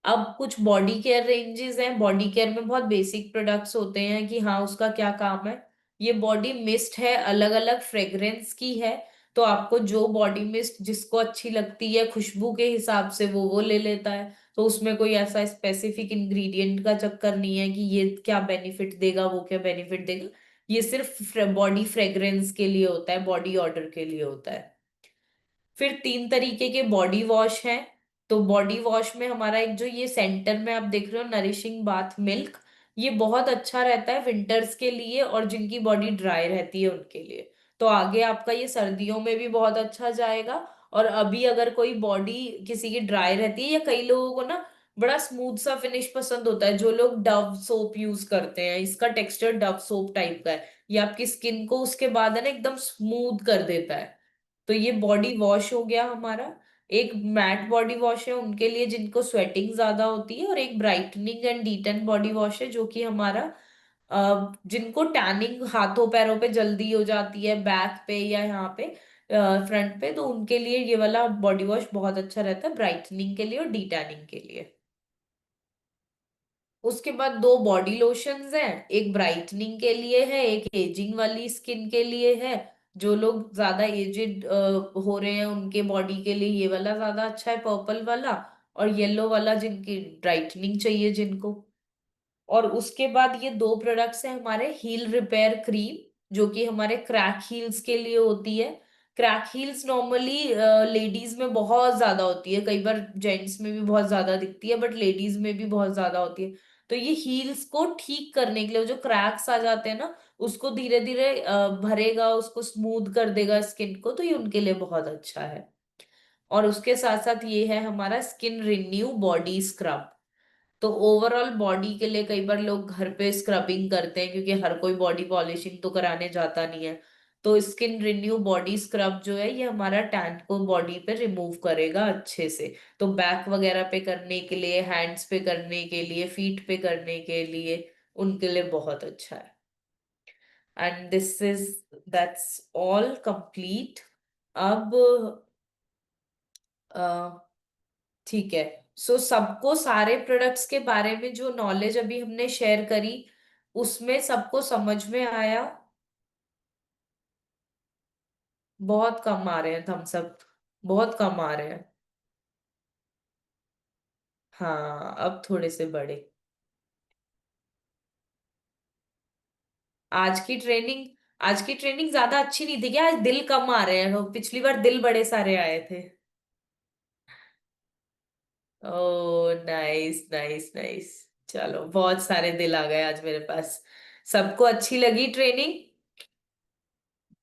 अब कुछ बॉडी केयर रेंजेस हैं। बॉडी केयर में बहुत बेसिक प्रोडक्ट्स होते हैं कि हाँ उसका क्या काम है। ये बॉडी मिस्ट है, अलग अलग फ्रेग्रेंस की है। तो आपको जो बॉडी मिस्ट जिसको अच्छी लगती है खुशबू के हिसाब से वो ले लेता है। तो उसमें कोई ऐसा स्पेसिफिक इंग्रेडिएंट का चक्कर नहीं है कि ये क्या बेनिफिट देगा वो क्या बेनिफिट देगा। ये सिर्फ बॉडी फ्रेग्रेंस के लिए होता है, बॉडी ऑर्डर के लिए होता है। फिर 3 तरीके के बॉडी वॉश हैं। तो बॉडी वॉश में हमारा एक जो ये सेंटर में आप देख रहे हो नरिशिंग बाथ मिल्क, ये बहुत अच्छा रहता है विंटर्स के लिए और जिनकी बॉडी ड्राई रहती है उनके लिए। तो आगे आपका ये सर्दियों में भी बहुत अच्छा जाएगा। और अभी अगर कोई बॉडी किसी की ड्राई रहती है, या कई लोगों को ना बड़ा स्मूथ सा फिनिश पसंद होता है, जो लोग डव सोप यूज करते हैं, इसका टेक्सचर डव सोप टाइप का है, ये आपकी स्किन को उसके बाद है ना एकदम स्मूथ कर देता है। तो ये बॉडी वॉश हो गया हमारा। एक मैट बॉडी वॉश है उनके लिए जिनको स्वेटिंग ज्यादा होती है, और एक ब्राइटनिंग एंड डीटन बॉडी वॉश है जो कि हमारा जिनको टैनिंग हाथों पैरों पे जल्दी हो जाती है, बैक पे या यहाँ पे फ्रंट पे, तो उनके लिए ये वाला बॉडी वॉश बहुत अच्छा रहता है, ब्राइटनिंग के लिए और डीटैनिंग के लिए। उसके बाद 2 बॉडी लोशंस हैं, एक ब्राइटनिंग के लिए है, एक एजिंग वाली स्किन के लिए है। जो लोग ज्यादा एजिड हो रहे हैं उनके बॉडी के लिए ये वाला ज्यादा अच्छा है, पर्पल वाला। और येलो वाला जिनकी ब्राइटनिंग चाहिए जिनको। और उसके बाद ये 2 प्रोडक्ट्स हैं हमारे, हील रिपेयर क्रीम जो कि हमारे क्रैक हील्स के लिए होती है। क्रैक हील्स नॉर्मली लेडीज में बहुत ज्यादा होती है, कई बार जेंट्स में भी बहुत ज्यादा दिखती है, बट लेडीज में भी बहुत ज्यादा होती है। तो ये हील्स को ठीक करने के लिए, जो क्रैक्स आ जाते हैं ना उसको धीरे धीरे भरेगा, उसको स्मूथ कर देगा स्किन को, तो ये उनके लिए बहुत अच्छा है। और उसके साथ साथ ये है हमारा स्किन रिन्यू बॉडी स्क्रब। तो ओवरऑल बॉडी के लिए कई बार लोग घर पे स्क्रबिंग करते हैं क्योंकि हर कोई बॉडी पॉलिशिंग तो कराने जाता नहीं है। तो स्किन रिन्यू बॉडी स्क्रब जो है ये हमारा टैन को बॉडी पे रिमूव करेगा अच्छे से। तो बैक वगैरह पे करने के लिए, हैंड्स पे करने के लिए, फीट पे करने के लिए, उनके लिए बहुत अच्छा है। And this is, that's all complete. अब ठीक है। सो सबको सारे प्रोडक्ट्स के बारे में जो नॉलेज अभी हमने शेयर करी उसमें सबको समझ में आया। बहुत कम आ रहे हैं थम्स अप, बहुत कम आ रहे हैं। हाँ अब थोड़े से बड़े। आज की ट्रेनिंग आज की ट्रेनिंग ज्यादा अच्छी नहीं थी क्या? आज दिल कम आ रहे हैं, पिछली बार दिल बड़े सारे आए थे। ओ नाइस नाइस नाइस। चलो बहुत सारे दिल आ गए आज मेरे पास। सबको अच्छी लगी ट्रेनिंग।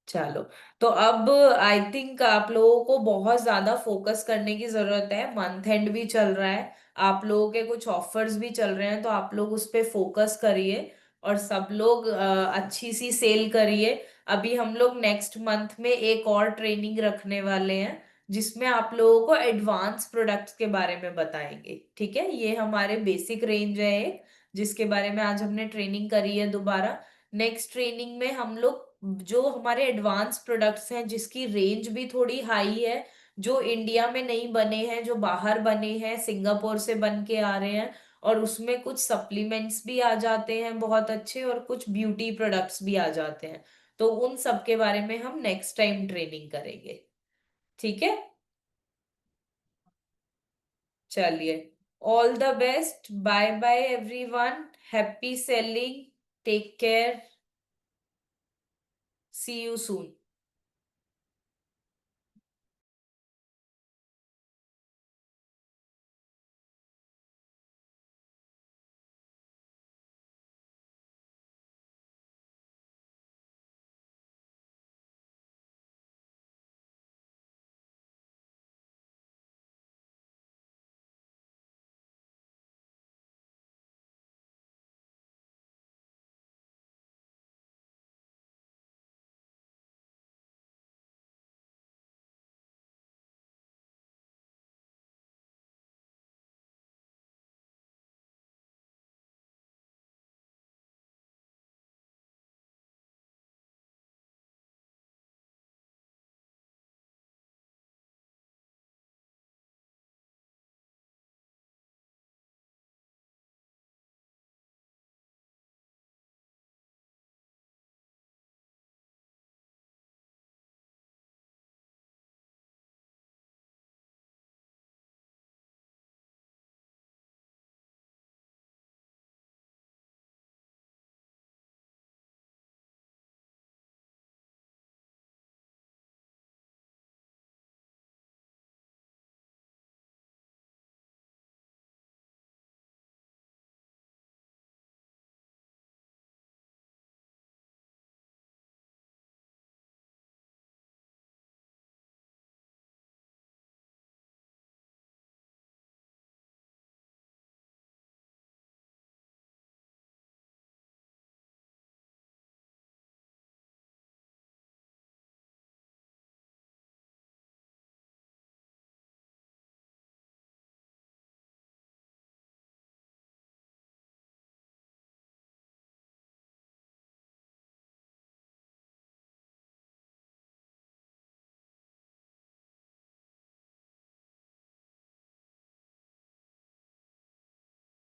चलो, तो अब आई थिंक आप लोगों को बहुत ज्यादा फोकस करने की जरूरत है। मंथ एंड भी चल रहा है, आप लोगों के कुछ ऑफर्स भी चल रहे हैं, तो आप लोग उस पे फोकस करिए और सब लोग अच्छी सी सेल करिए। अभी हम लोग नेक्स्ट मंथ में एक और ट्रेनिंग रखने वाले हैं, जिसमें आप लोगों को एडवांस प्रोडक्ट्स के बारे में बताएंगे। ठीक है, ये हमारे बेसिक रेंज है एक, जिसके बारे में आज हमने ट्रेनिंग करी है दोबारा। नेक्स्ट ट्रेनिंग में हम लोग जो हमारे एडवांस प्रोडक्ट्स हैं, जिसकी रेंज भी थोड़ी हाई है, जो इंडिया में नहीं बने हैं, जो बाहर बने हैं, सिंगापुर से बन के आ रहे हैं, और उसमें कुछ सप्लीमेंट्स भी आ जाते हैं बहुत अच्छे, और कुछ ब्यूटी प्रोडक्ट्स भी आ जाते हैं। तो उन सब के बारे में हम नेक्स्ट टाइम ट्रेनिंग करेंगे। ठीक है, चलिए, all the best, bye bye everyone, happy selling, take care, see you soon.